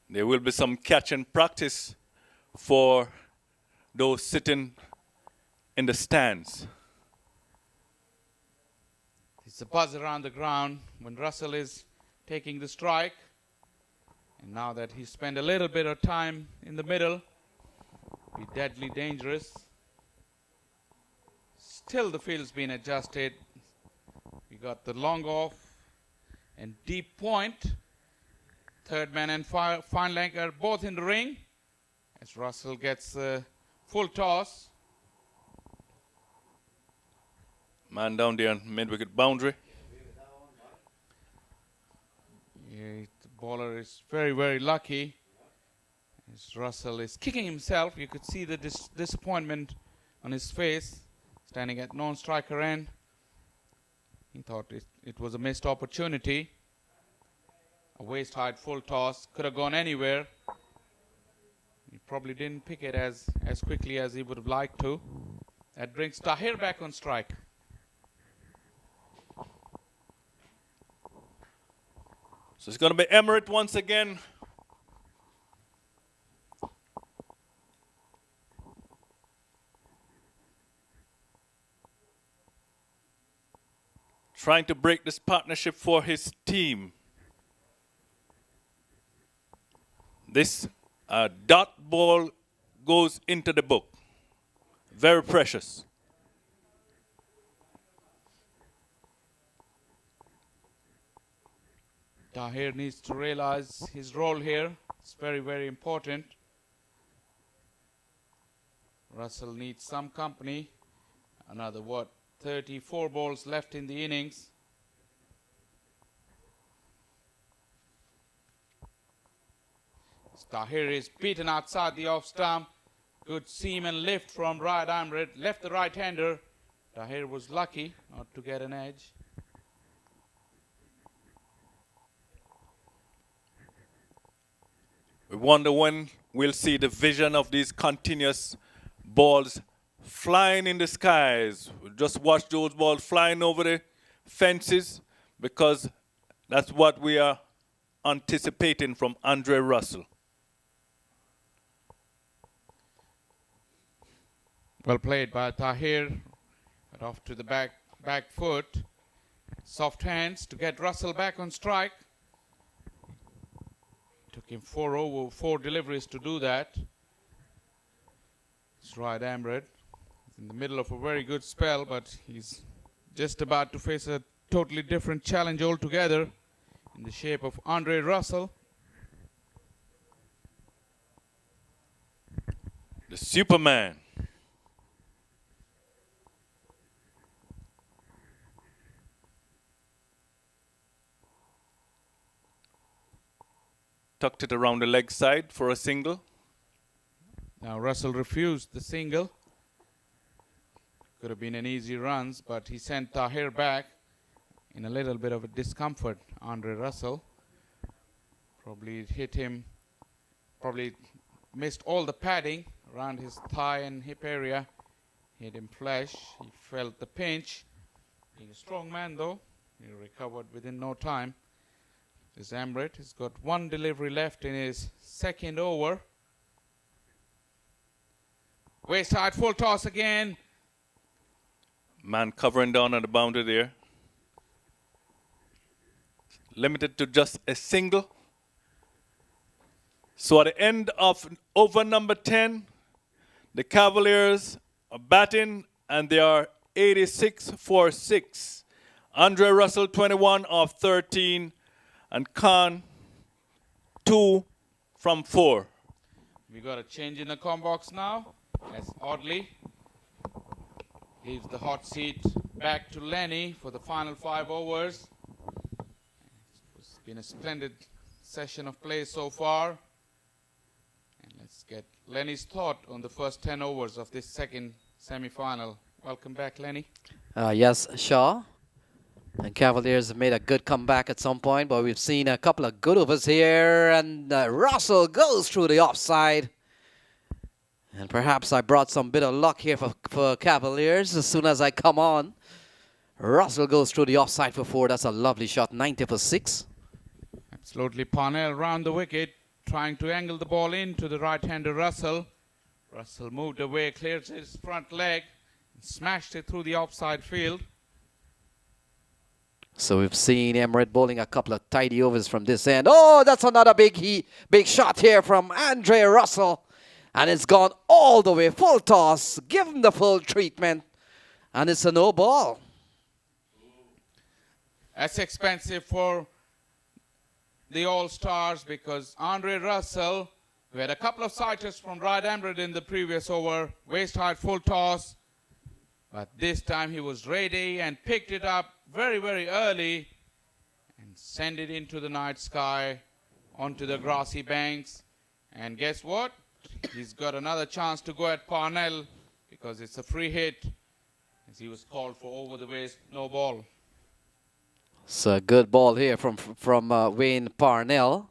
S3: There will be some catch and practice for those sitting in the stands.
S1: It's a buzz around the ground when Russell is taking the strike. And now that he spent a little bit of time in the middle, be deadly dangerous. Still the field's been adjusted. We got the long off and deep point. Third man and fine leg are both in the ring as Russell gets a full toss.
S3: Man down there on mid-wicket boundary.
S1: Yeah, the bowler is very, very lucky. As Russell is kicking himself, you could see the disappointment on his face, standing at non-striker end. He thought it was a missed opportunity. A waist-high full toss, could have gone anywhere. He probably didn't pick it as quickly as he would have liked to. That brings Tahir back on strike.
S3: So it's going to be Emirates once again. Trying to break this partnership for his team. This dot ball goes into the book. Very precious.
S1: Tahir needs to realize his role here. It's very, very important. Russell needs some company. Another, 34 balls left in the innings. Tahir is beaten outside the off stump. Good seam and lift from Rod Amrit. Left the right-hander. Tahir was lucky not to get an edge.
S3: We wonder when we'll see the vision of these continuous balls flying in the skies. We'll just watch those balls flying over the fences, because that's what we are anticipating from Andre Russell.
S1: Well played by Tahir. But off to the back foot. Soft hands to get Russell back on strike. Took him 4 deliveries to do that. It's Rod Amrit. He's in the middle of a very good spell, but he's just about to face a totally different challenge altogether in the shape of Andre Russell.
S3: The Superman. Tucked it around the leg side for a single.
S1: Now Russell refused the single. Could have been an easy runs, but he sent Tahir back in a little bit of a discomfort. Andre Russell probably hit him, probably missed all the padding around his thigh and hip area. Hit him flush. He felt the pinch. Being a strong man though, he recovered within no time. This Amrit has got 1 delivery left in his second over. Waist high, full toss again.
S3: Man covering down on the boundary there. Limited to just a single. So at the end of over number 10, the Cavaliers are batting and they are 86 for 6. Andre Russell 21 of 13 and Khan 2 from 4.
S1: We got a change in the com box now as Audley leaves the hot seat back to Lenny for the final 5 overs. It's been a splendid session of play so far. And let's get Lenny's thought on the first 10 overs of this second semi-final. Welcome back, Lenny.
S2: Yes, Shaw. And Cavaliers have made a good comeback at some point, but we've seen a couple of good overs here. And Russell goes through the offside. And perhaps I brought some bit of luck here for Cavaliers. As soon as I come on, Russell goes through the offside for 4. That's a lovely shot, 90 for 6.
S1: Absolutely. Parnell round the wicket, trying to angle the ball into the right-hander Russell. Russell moved away, cleared his front leg, and smashed it through the offside field.
S2: So we've seen Emirates bowling a couple of tidy overs from this end. Oh, that's another big shot here from Andre Russell. And it's gone all the way, full toss. Give him the full treatment. And it's a no ball.
S1: That's expensive for the All-Stars because Andre Russell, who had a couple of sighters from right Emirates in the previous over, waist high full toss. But this time he was ready and picked it up very, very early and sent it into the night sky onto the grassy banks. And guess what? He's got another chance to go at Parnell because it's a free hit as he was called for over the waist, no ball.
S2: It's a good ball here from Wayne Parnell.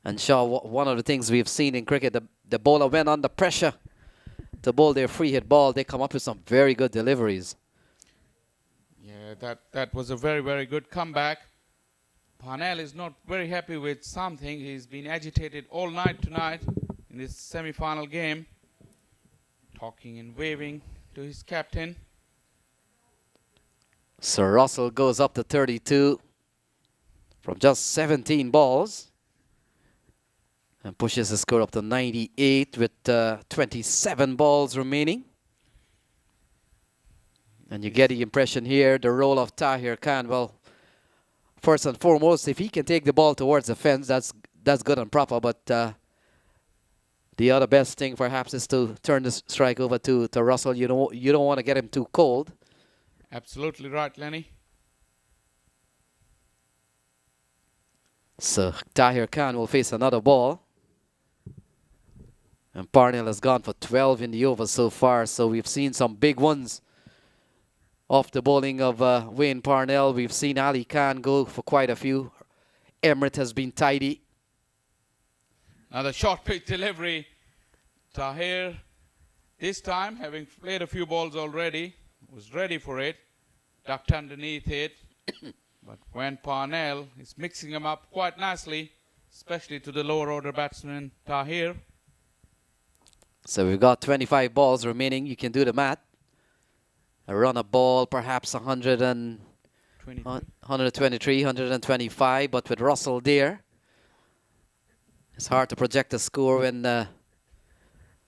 S2: And Shaw, one of the things we've seen in cricket, the bowler went under pressure to bowl their free hit ball. They come up with some very good deliveries.
S1: Yeah, that was a very, very good comeback. Parnell is not very happy with something. He's been agitated all night tonight in this semi-final game, talking and waving to his captain.
S2: So Russell goes up to 32 from just 17 balls and pushes the score up to 98 with 27 balls remaining. And you get the impression here, the role of Tahir Khan. Well, first and foremost, if he can take the ball towards the fence, that's good and proper. But the other best thing perhaps is to turn the strike over to Russell. You don't want to get him too cold.
S1: Absolutely right, Lenny.
S2: So Tahir Khan will face another ball. And Parnell has gone for 12 in the over so far. So we've seen some big ones off the bowling of Wayne Parnell. We've seen Ali Khan go for quite a few. Emirates has been tidy.
S1: Another short pitch delivery. Tahir, this time, having played a few balls already, was ready for it. Ducked underneath it. But when Parnell is mixing them up quite nicely, especially to the lower order batsman Tahir.
S2: So we've got 25 balls remaining. You can do the math. A run a ball, perhaps 123, 125, but with Russell there, it's hard to project a score when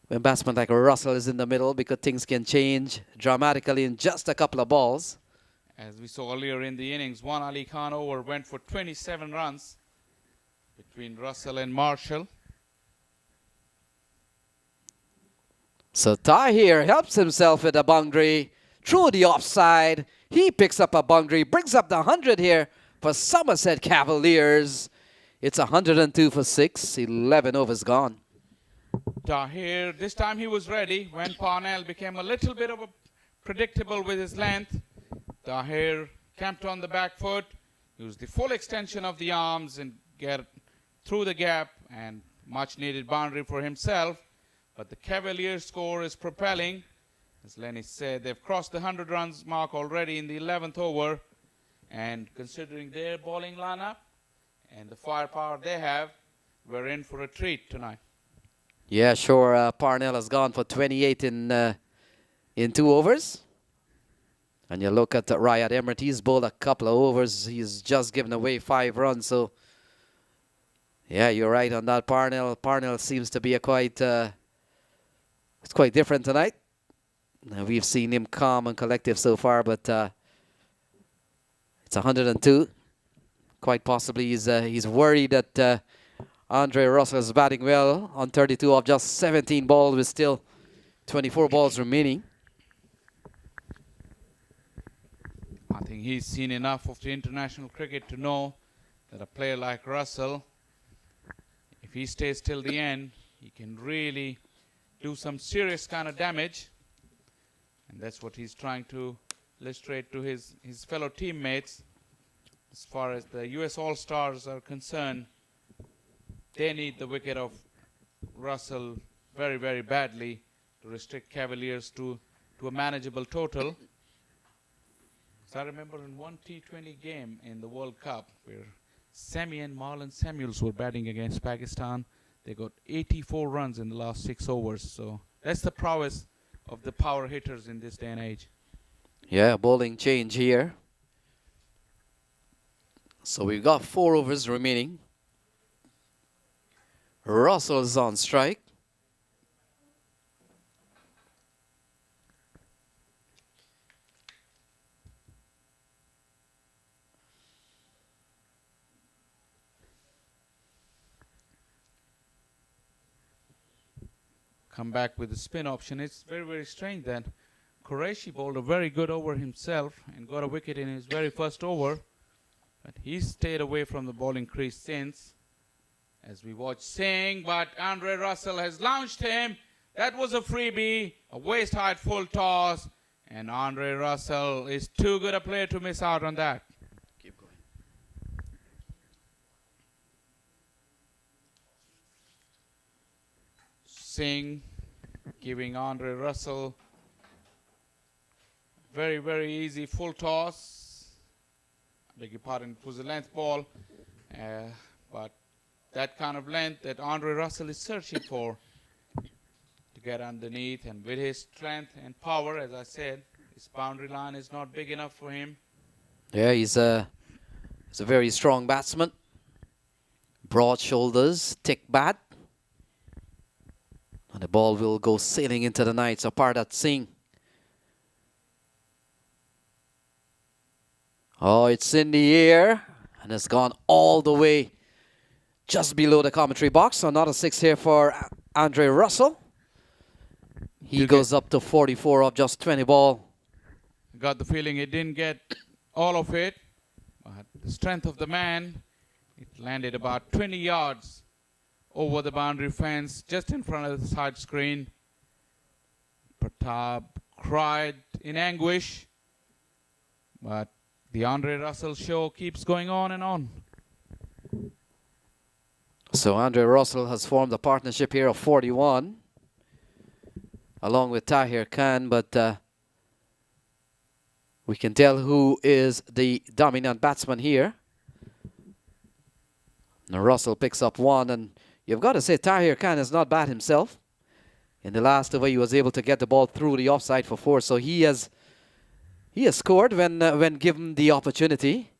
S2: batsman like Russell is in the middle because things can change dramatically in just a couple of balls.
S1: As we saw earlier in the innings, one Ali Khan over went for 27 runs between Russell and Marshall.
S2: So Tahir helps himself with a boundary through the offside. He picks up a boundary, brings up the 100 here for Somerset Cavaliers. It's 102 for 6, 11 overs gone.
S1: Tahir, this time he was ready when Parnell became a little bit of a predictable with his length. Tahir camped on the back foot, used the full extension of the arms and get through the gap and much needed boundary for himself. But the Cavaliers score is propelling. As Lenny said, they've crossed the 100 runs mark already in the 11th over. And considering their bowling lineup and the firepower they have, we're in for a treat tonight.
S2: Yeah, sure. Parnell has gone for 28 in 2 overs. And you look at Riyad Emirates, he's bowled a couple of overs. He's just given away 5 runs. So, yeah, you're right on that. Parnell seems to be it's quite different tonight. Now, we've seen him calm and collective so far, but it's 102. Quite possibly he's worried that Andre Russell is batting well on 32 of just 17 balls with still 24 balls remaining.
S1: I think he's seen enough of the international cricket to know that a player like Russell, if he stays till the end, he can really do some serious kind of damage. And that's what he's trying to illustrate to his fellow teammates. As far as the US All-Stars are concerned, they need the wicket of Russell very, very badly to restrict Cavaliers to a manageable total. So I remember in one T20 game in the World Cup where Semi and Marlon Samuels were batting against Pakistan. They got 84 runs in the last 6 overs. So that's the prowess of the power hitters in this day and age.
S2: Yeah, bowling change here. So we've got 4 overs remaining. Russell's on strike.
S1: Come back with the spin option. It's very, very strange that Qureshi bowled a very good over himself and got a wicket in his very first over. But he stayed away from the bowling crease since. As we watch Singh, but Andre Russell has launched him. That was a freebie, a waist-height full toss. And Andre Russell is too good a player to miss out on that.
S2: Keep going.
S1: Singh giving Andre Russell very, very easy full toss. I beg your pardon, it was a length ball. But that kind of length that Andre Russell is searching for to get underneath, and with his strength and power, as I said, his boundary line is not big enough for him.
S2: Yeah, he's a very strong batsman. Broad shoulders, thick bat. And the ball will go sailing into the night. So Pardat Singh. Oh, it's in the air and it's gone all the way just below the commentary box. So another 6 here for Andre Russell. He goes up to 44 of just 20 ball.
S1: Got the feeling he didn't get all of it, but the strength of the man, it landed about 20 yards over the boundary fence, just in front of the side screen. Pratap cried in anguish, but the Andre Russell show keeps going on and on.
S2: So Andre Russell has formed a partnership here of 41, along with Tahir Khan, but we can tell who is the dominant batsman here. Now Russell picks up 1, and you've got to say Tahir Khan is not bad himself. In the last over, he was able to get the ball through the offside for 4, so he has scored when given the opportunity.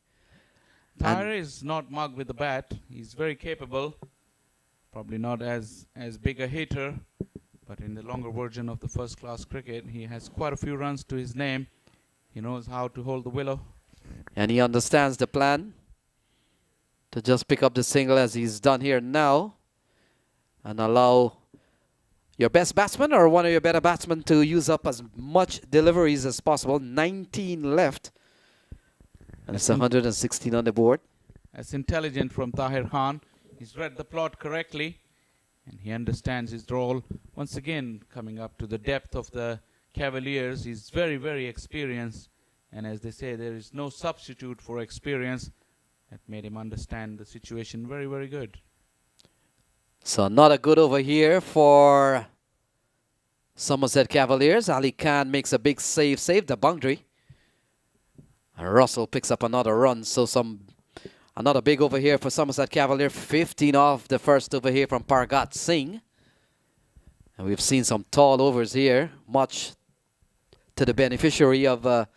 S1: Tahir is not mugged with the bat. He's very capable. Probably not as big a hitter, but in the longer version of the first-class cricket, he has quite a few runs to his name. He knows how to hold the willow.
S2: And he understands the plan to just pick up the single as he's done here now and allow your best batsman or one of your better batsmen to use up as much deliveries as possible. 19 left. And it's 116 on the board.
S1: That's intelligent from Tahir Khan. He's read the plot correctly, and he understands his role. Once again, coming up to the depth of the Cavaliers, he's very, very experienced. And as they say, there is no substitute for experience. That made him understand the situation very, very good.
S2: So not a good over here for Somerset Cavaliers. Ali Khan makes a big save the boundary. And Russell picks up another run. So another big over here for Somerset Cavaliers. 15 off the first over here from Pargat Singh. And we've seen some tall overs here, much to the beneficiary of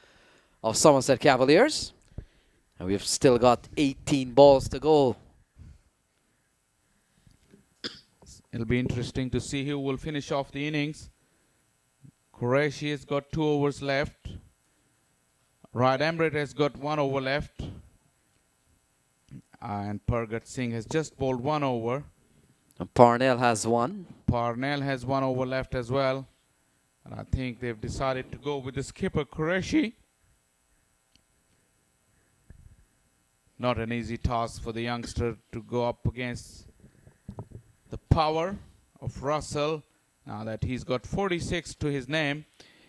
S2: Somerset Cavaliers. And we've still got 18 balls to go.
S1: It'll be interesting to see who will finish off the innings. Qureshi has got 2 overs left. Ryan Emrit has got 1 over left. And Pargat Singh has just bowled 1 over.
S2: And Parnell has 1.
S1: Parnell has 1 over left as well. And I think they've decided to go with the skipper Qureshi. Not an easy task for the youngster to go up against the power of Russell. Now that he's got 46 to his name,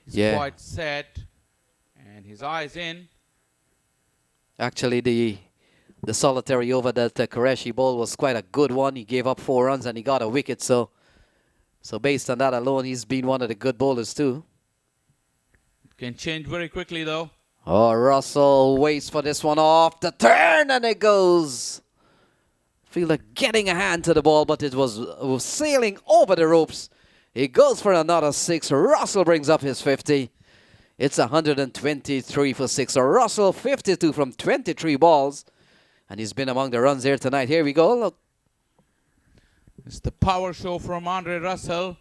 S1: he's quite set and his eyes in.
S2: Actually, the solitary over that Qureshi bowled was quite a good one. He gave up 4 runs and he got a wicket. So based on that alone, he's been one of the good bowlers too.
S1: It can change very quickly though.
S2: Oh, Russell waits for this one off the turn and it goes. Feel like getting a hand to the ball, but it was sailing over the ropes. He goes for another 6. Russell brings up his 50. It's 123 for 6. So Russell 52 from 23 balls. And he's been among the runs here tonight. Here we go. Look.
S1: It's the power show from Andre Russell.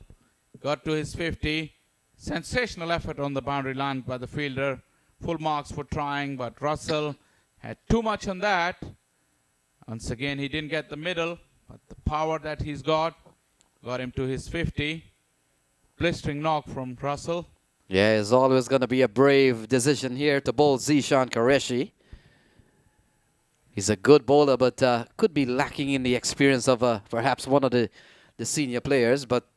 S1: Got to his 50. Sensational effort on the boundary line by the fielder. Full marks for trying, but Russell had too much on that. Once again, he didn't get the middle, but the power that he's got him to his 50. Blistering knock from Russell.
S2: Yeah, it's always going to be a brave decision here to bowl Zishan Qureshi. He's a good bowler, but could be lacking in the experience of perhaps one of the senior players. But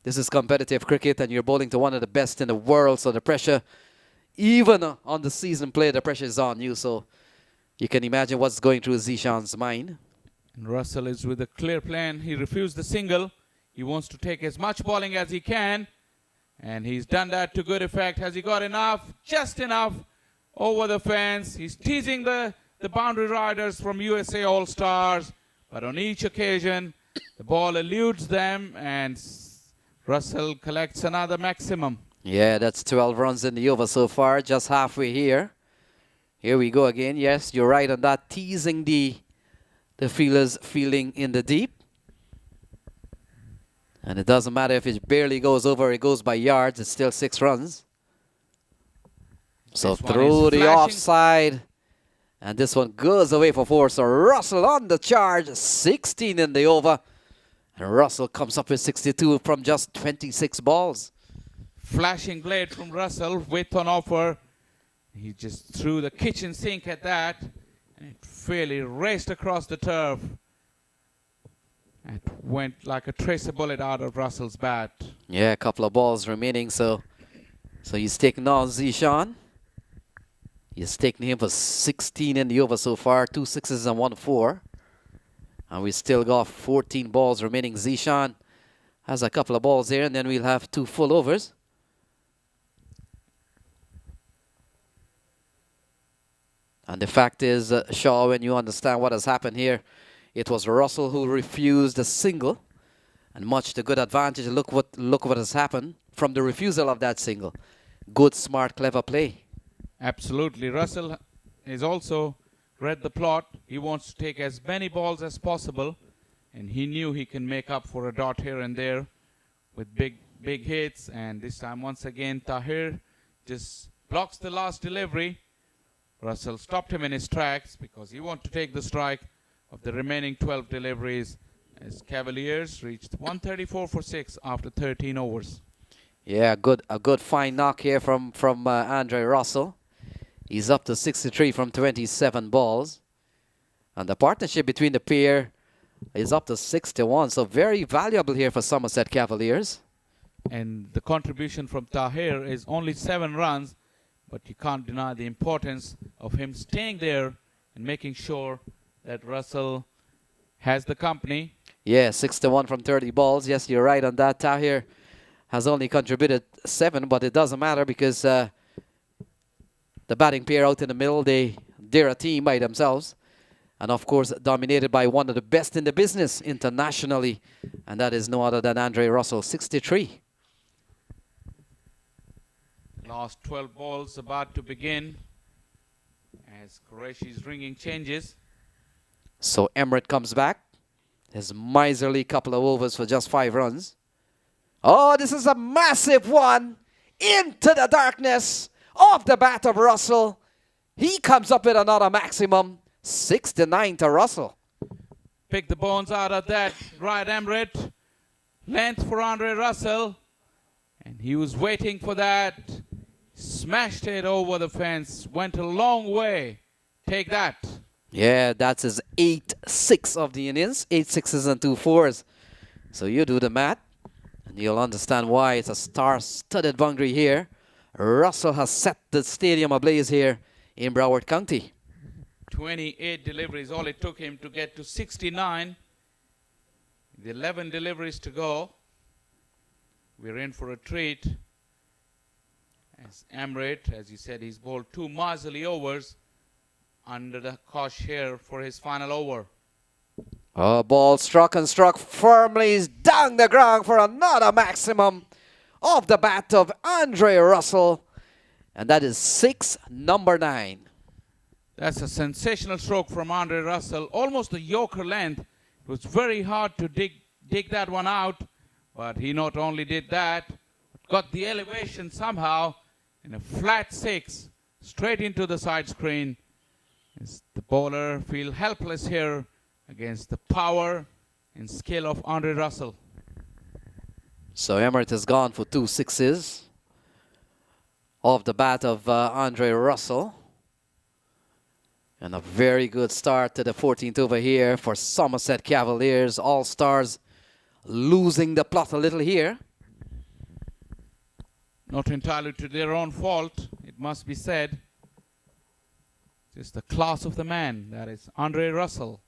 S2: this is competitive cricket, and you're bowling to one of the best in the world, so the pressure, even on the season play, the pressure is on you. So you can imagine what's going through Zishan's mind.
S1: And Russell is with a clear plan. He refused the single. He wants to take as much bowling as he can. And he's done that to good effect. Has he got enough? Just enough over the fence. He's teasing the boundary riders from USA All-Stars. But on each occasion, the ball eludes them and Russell collects another maximum.
S2: Yeah, that's 12 runs in the over so far, just halfway here. Here we go again. Yes, you're right on that. Teasing the fielders fielding in the deep. And it doesn't matter if it barely goes over, it goes by yards. It's still 6 runs. So through the offside. And this one goes away for 4. So Russell on the charge. 16 in the over. And Russell comes up with 62 from just 26 balls.
S1: Flashing blade from Russell with on offer. He just threw the kitchen sink at that. And it fairly raced across the turf. It went like a tracer bullet out of Russell's bat.
S2: Yeah, a couple of balls remaining. So he's taking on Zishan. He's taking him for 16 in the over so far. 2 6s and 1 4. And we still got 14 balls remaining. Zishan has a couple of balls there, and then we'll have 2 full overs. And the fact is, Shaw, when you understand what has happened here, it was Russell who refused a single, and much to good advantage. Look what has happened from the refusal of that single. Good, smart, clever play.
S1: Absolutely. Russell has also read the plot. He wants to take as many balls as possible, and he knew he can make up for a dot here and there with big hits. And this time, once again, Tahir just blocks the last delivery. Russell stopped him in his tracks because he wanted to take the strike of the remaining 12 deliveries as Cavaliers reached 134 for 6 after 13 overs.
S2: Yeah, a good fine knock here from Andre Russell. He's up to 63 from 27 balls. And the partnership between the pair is up to 61. So very valuable here for Somerset Cavaliers.
S1: And the contribution from Tahir is only 7 runs. But you can't deny the importance of him staying there and making sure that Russell has the company.
S2: Yeah, 61 from 30 balls. Yes, you're right on that. Tahir has only contributed 7, but it doesn't matter because the batting pair out in the middle, they're a team by themselves. And of course, dominated by one of the best in the business internationally. And that is no other than Andre Russell, 63.
S1: Last 12 balls about to begin as Qureshi's ringing changes.
S2: So Emirates comes back. His miserly couple of overs for just 5 runs. Oh, this is a massive one into the darkness of the bat of Russell. He comes up with another maximum. 69 to Russell.
S1: Pick the bones out of that right, Emirates. Length for Andre Russell. And he was waiting for that. Smashed it over the fence. Went a long way. Take that.
S2: Yeah, that's his 8-6 of the innings. 8 sixes and 2 fours. So you do the math, and you'll understand why it's a star-studded boundary here. Russell has set the stadium ablaze here in Broward County.
S1: 28 deliveries, all it took him to get to 69. The 11 deliveries to go. We're in for a treat. As Emirates, as you said, he's bowled 2 miserly overs under the cosh here for his final over.
S2: Oh, ball struck and struck firmly down the ground for another maximum of the bat of Andre Russell. And that is 6, number 9.
S1: That's a sensational stroke from Andre Russell. Almost a Yorker length. It was very hard to dig that one out. But he not only did that, but got the elevation somehow in a flat 6 straight into the side screen. As the bowler feel helpless here against the power and skill of Andre Russell.
S2: So Emirates has gone for 2 sixes off the bat of Andre Russell. And a very good start to the 14th over here for Somerset Cavaliers. All-Stars losing the plot a little here.
S1: Not entirely to their own fault, it must be said. Just the class of the man, that is Andre Russell.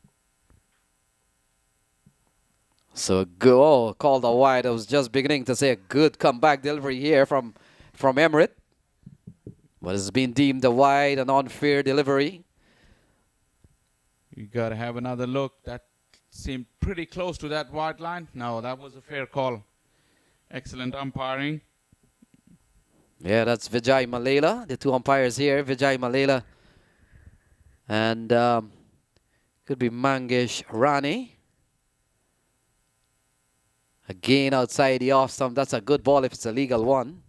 S2: So go called a wide. I was just beginning to say a good comeback delivery here from Emirates. But it's been deemed a wide and unfair delivery.
S1: You got to have another look. That seemed pretty close to that wide line. No, that was a fair call. Excellent umpiring.
S2: Yeah, that's Vijay Malela. The 2 umpires here, Vijay Malela and could be Mangesh Rani. Again outside the off stump. That's a good ball if it's a legal one.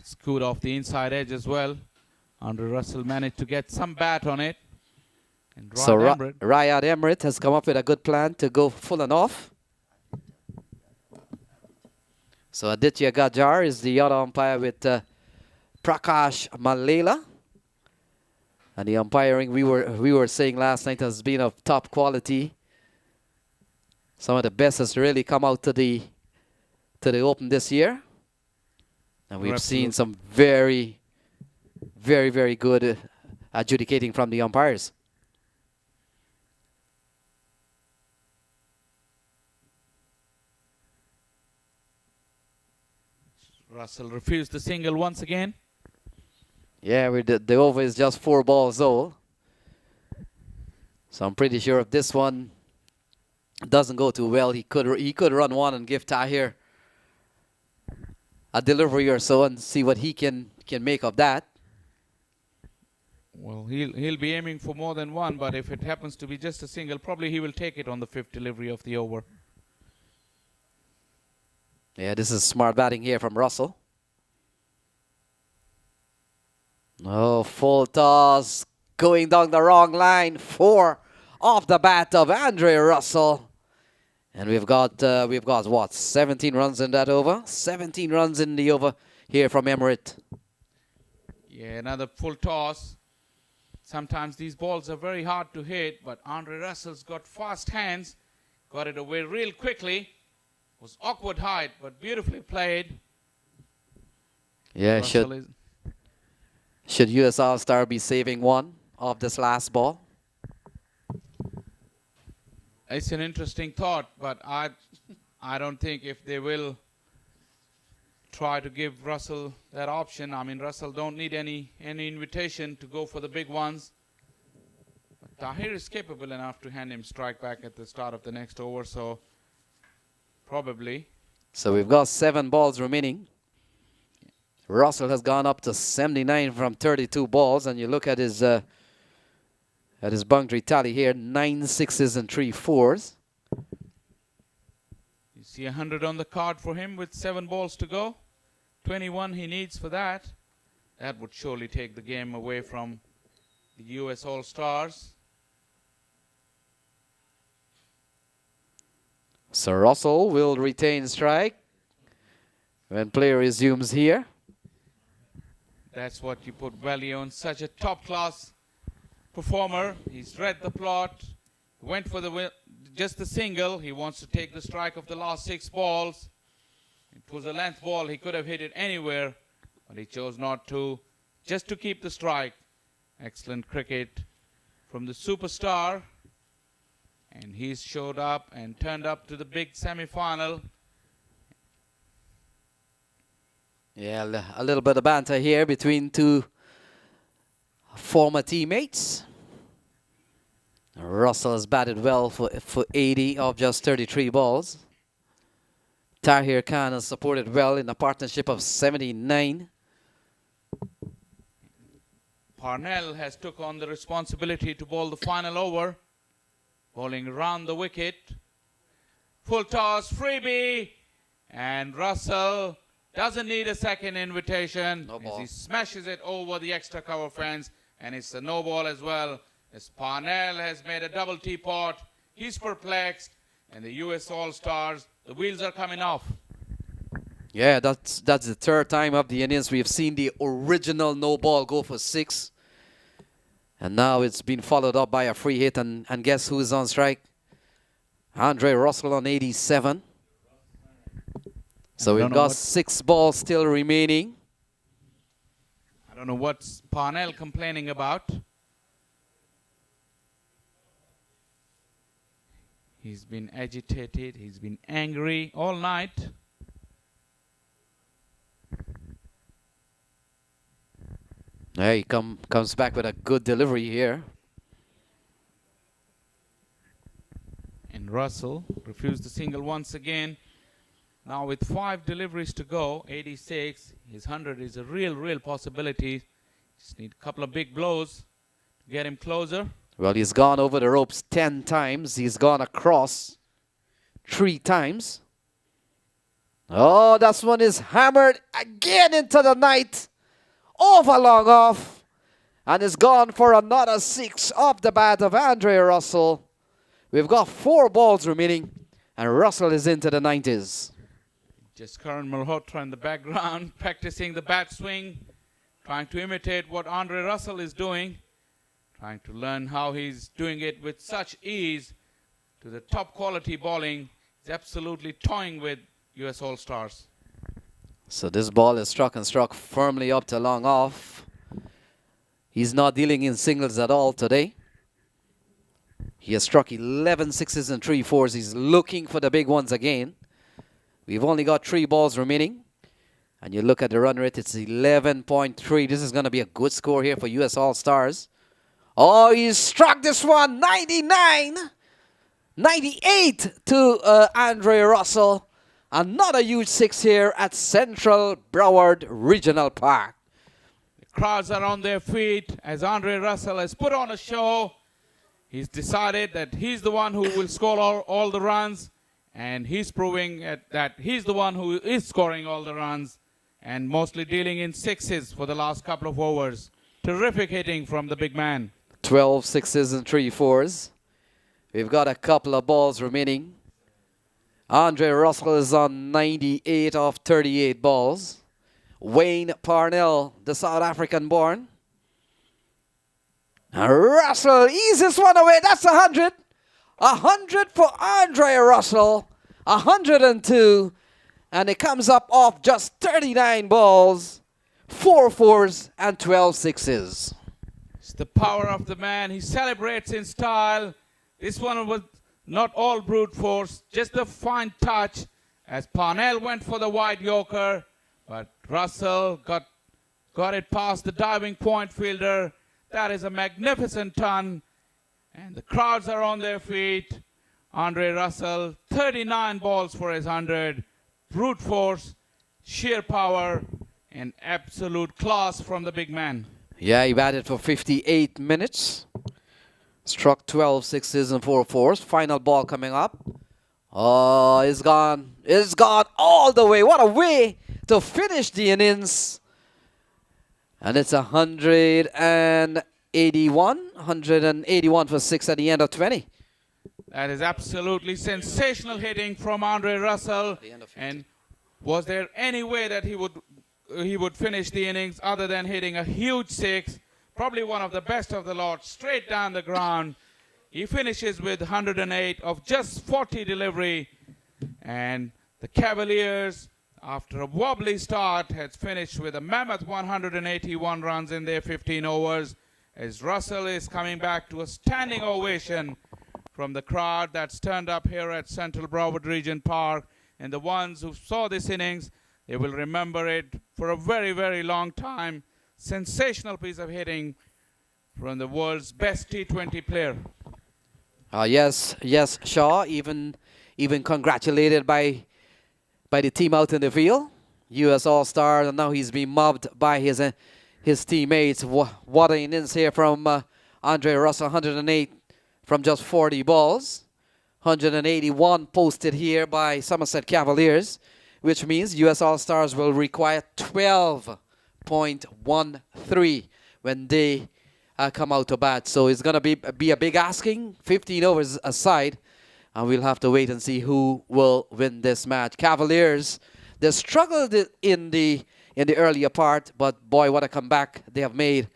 S1: Scoot off the inside edge as well. Andre Russell managed to get some bat on it. And
S2: So
S1: Emirates.
S2: Riyad Emirates has come up with a good plan to go full and off. So Aditya Gajar is the other umpire with Prakash Malela. And the umpiring we were saying last night has been of top quality. Some of the best has really come out to the Open this year. And we've seen some very, very, very good adjudicating from the umpires.
S1: Russell refused the single once again.
S2: Yeah, the over is just 4 balls old. So I'm pretty sure if this one doesn't go too well, he could run one and give Tahir a delivery or so and see what he can make of that.
S1: Well, he'll be aiming for more than one, but if it happens to be just a single, probably he will take it on the 5th delivery of the over.
S2: Yeah, this is smart batting here from Russell. Oh, full toss going down the wrong line. 4 off the bat of Andre Russell. And we've got what, 17 runs in that over? 17 runs in the over here from Emirates.
S1: Yeah, another full toss. Sometimes these balls are very hard to hit, but Andre Russell's got fast hands. Got it away real quickly. Was awkward height, but beautifully played.
S2: Yeah, should US All-Star be saving one of this last ball?
S1: It's an interesting thought, but I don't think if they will try to give Russell that option. I mean, Russell don't need any invitation to go for the big ones. But Tahir is capable enough to hand him strike back at the start of the next over, so probably.
S2: So we've got 7 balls remaining. Russell has gone up to 79 from 32 balls, and you look at his boundary tally here: 9 sixes and 3 fours.
S1: You see 100 on the card for him with 7 balls to go. 21 he needs for that. That would surely take the game away from the US All-Stars.
S2: So Russell will retain strike when play resumes here.
S1: That's what you put value on. Such a top-class performer. He's read the plot. Went for just the single. He wants to take the strike of the last 6 balls. It was a length ball. He could have hit it anywhere, but he chose not to, just to keep the strike. Excellent cricket from the superstar. And he's showed up and turned up to the big semi-final.
S2: Yeah, a little bit of banter here between 2 former teammates. Russell has batted well for 80 of just 33 balls. Tahir Khan has supported well in a partnership of 79.
S1: Parnell has took on the responsibility to bowl the final over, bowling around the wicket. Full toss, freebie, and Russell doesn't need a second invitation.
S2: No
S1: as
S2: ball.
S1: he smashes it over the extra cover fence, and it's a no ball as well. As Parnell has made a double teapot, he's perplexed, and the US All-Stars, the wheels are coming off.
S2: Yeah, that's the 3rd time of the innings we've seen the original no ball go for 6. And now it's been followed up by a free hit, and guess who's on strike? Andre Russell on 87. So we've got 6 balls still remaining.
S1: I don't know what's Parnell complaining about. He's been agitated, he's been angry all night.
S2: Yeah, he comes back with a good delivery here.
S1: And Russell refused the single once again. Now with 5 deliveries to go, 86, his 100 is a real possibility. Just need a couple of big blows to get him closer.
S2: Well, he's gone over the ropes 10 times. He's gone across 3 times. Oh, that one is hammered again into the night. Over long off. And it's gone for another 6 off the bat of Andre Russell. We've got 4 balls remaining, and Russell is into the 90s.
S1: Just Karan Malhotra in the background, practicing the bat swing, trying to imitate what Andre Russell is doing, trying to learn how he's doing it with such ease to the top quality bowling. He's absolutely toying with US All-Stars.
S2: So this ball is struck firmly up to long off. He's not dealing in singles at all today. He has struck 11 sixes and 3 fours. He's looking for the big ones again. We've only got 3 balls remaining. And you look at the run rate, it's 11.3. This is going to be a good score here for US All-Stars. Oh, he struck this one, 99. 98 to Andre Russell. Another huge 6 here at Central Broward Regional Park.
S1: The crowds are on their feet as Andre Russell has put on a show. He's decided that he's the one who will score all the runs, and he's proving that he's the one who is scoring all the runs and mostly dealing in 6s for the last couple of overs. Terrific hitting from the big man.
S2: 12 sixes and 3 fours. We've got a couple of balls remaining. Andre Russell is on 98 of 38 balls. Wayne Parnell, the South African born. And Russell eases one away. That's 100. 100 for Andre Russell. 102. And it comes up off just 39 balls. 4 fours and 12 sixes.
S1: It's the power of the man. He celebrates in style. This one was not all brute force, just a fine touch as Parnell went for the wide yorker, but Russell got it past the diving point fielder. That is a magnificent ton, And the crowds are on their feet. Andre Russell, 39 balls for his 100. Brute force, sheer power, and absolute class from the big man.
S2: Yeah, he batted for 58 minutes. Struck 12 sixes and 4 fours. Final ball coming up. Oh, it's gone. It's gone all the way. What a way to finish the innings. And it's 181 for 6 at the end of 20.
S1: That is absolutely sensational hitting from Andre Russell. And was there any way that he would finish the innings other than hitting a huge six? Probably one of the best of the lot, straight down the ground. He finishes with 108 of just 40 delivery. And the Cavaliers, after a wobbly start, has finished with a mammoth 181 runs in their 15 overs. As Russell is coming back to a standing ovation from the crowd that's turned up here at Central Broward Region Park. And the ones who saw this innings, they will remember it for a very, very long time. Sensational piece of hitting from the world's best T20 player.
S2: Yes, Shaw, even congratulated by the team out in the field. US All-Star, and now he's being mobbed by his teammates. What an innings here from Andre Russell, 108 from just 40 balls. 181 posted here by Somerset Cavaliers, which means US All-Stars will require 12.13 when they come out to bat. So it's going to be a big asking, 15 overs aside, and we'll have to wait and see who will win this match. Cavaliers, they struggled in the earlier part, but boy, what a comeback they have made.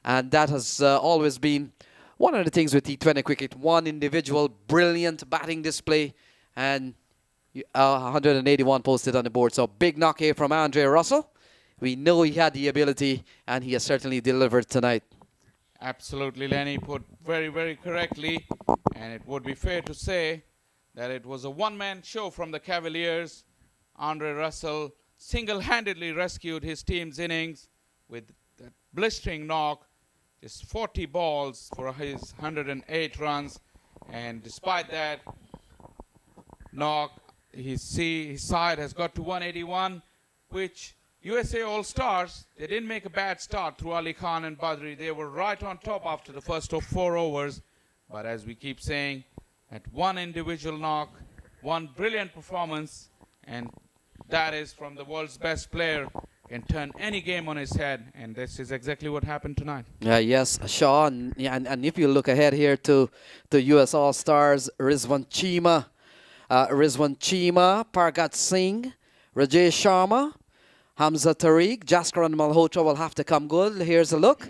S2: And that has always been one of the things with T20 cricket. One individual brilliant batting display, and 181 posted on the board. So big knock here from Andre Russell. We know he had the ability, and he has certainly delivered tonight.
S1: Absolutely, Lenny put very, very correctly. And it would be fair to say that it was a one-man show from the Cavaliers. Andre Russell single-handedly rescued his team's innings with that blistering knock. Just 40 balls for his 108 runs. And despite that knock, his side has got to 181, which USA All-Stars, they didn't make a bad start through Ali Khan and Badri. They were right on top after the first 4 overs. But as we keep saying, at one individual knock, one brilliant performance, and that is from the world's best player, can turn any game on his head. And this is exactly what happened tonight.
S2: Yes, Sean. And if you look ahead here to US All-Stars, Rizwan Cheema, Pargat Singh, Rajesh Sharma, Hamza Tariq, Jaskar and Malhotra will have to come good. Here's a look.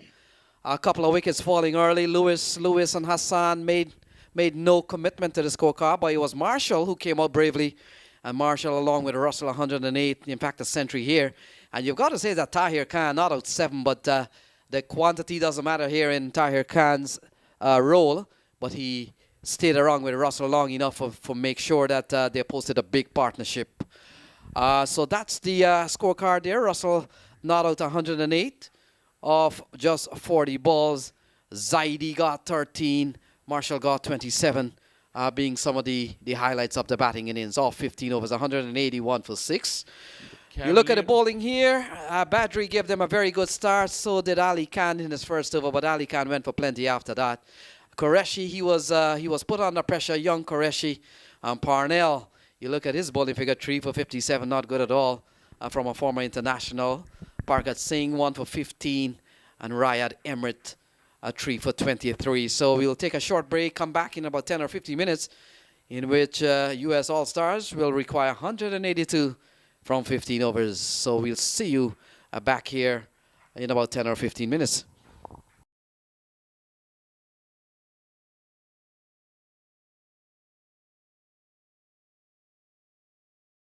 S2: A couple of wickets falling early. Lewis and Hassan made no commitment to the scorecard, but it was Marshall who came out bravely. And Marshall along with Russell 108, in fact a century here. And you've got to say that Tahir Khan, not out 7, but the quantity doesn't matter here in Tahir Khan's role. But he stayed around with Russell long enough for make sure that they posted a big partnership. So that's the scorecard there. Russell not out 108 of just 40 balls. Zaidi got 13. Marshall got 27, being some of the highlights of the batting innings. All 15 overs, 181 for 6. You look at the bowling here. Badri gave them a very good start. So did Ali Khan in his first over, but Ali Khan went for plenty after that. Qureshi, he was put under pressure. Young Qureshi. Parnell, you look at his bowling figure, 3 for 57, not good at all from a former international. Pargat Singh, 1 for 15, and Riyad Emrit, 3 for 23. So we'll take a short break, come back in about 10 or 15 minutes, in which US All-Stars will require 182 from 15 overs. So we'll see you back here in about 10 or 15 minutes.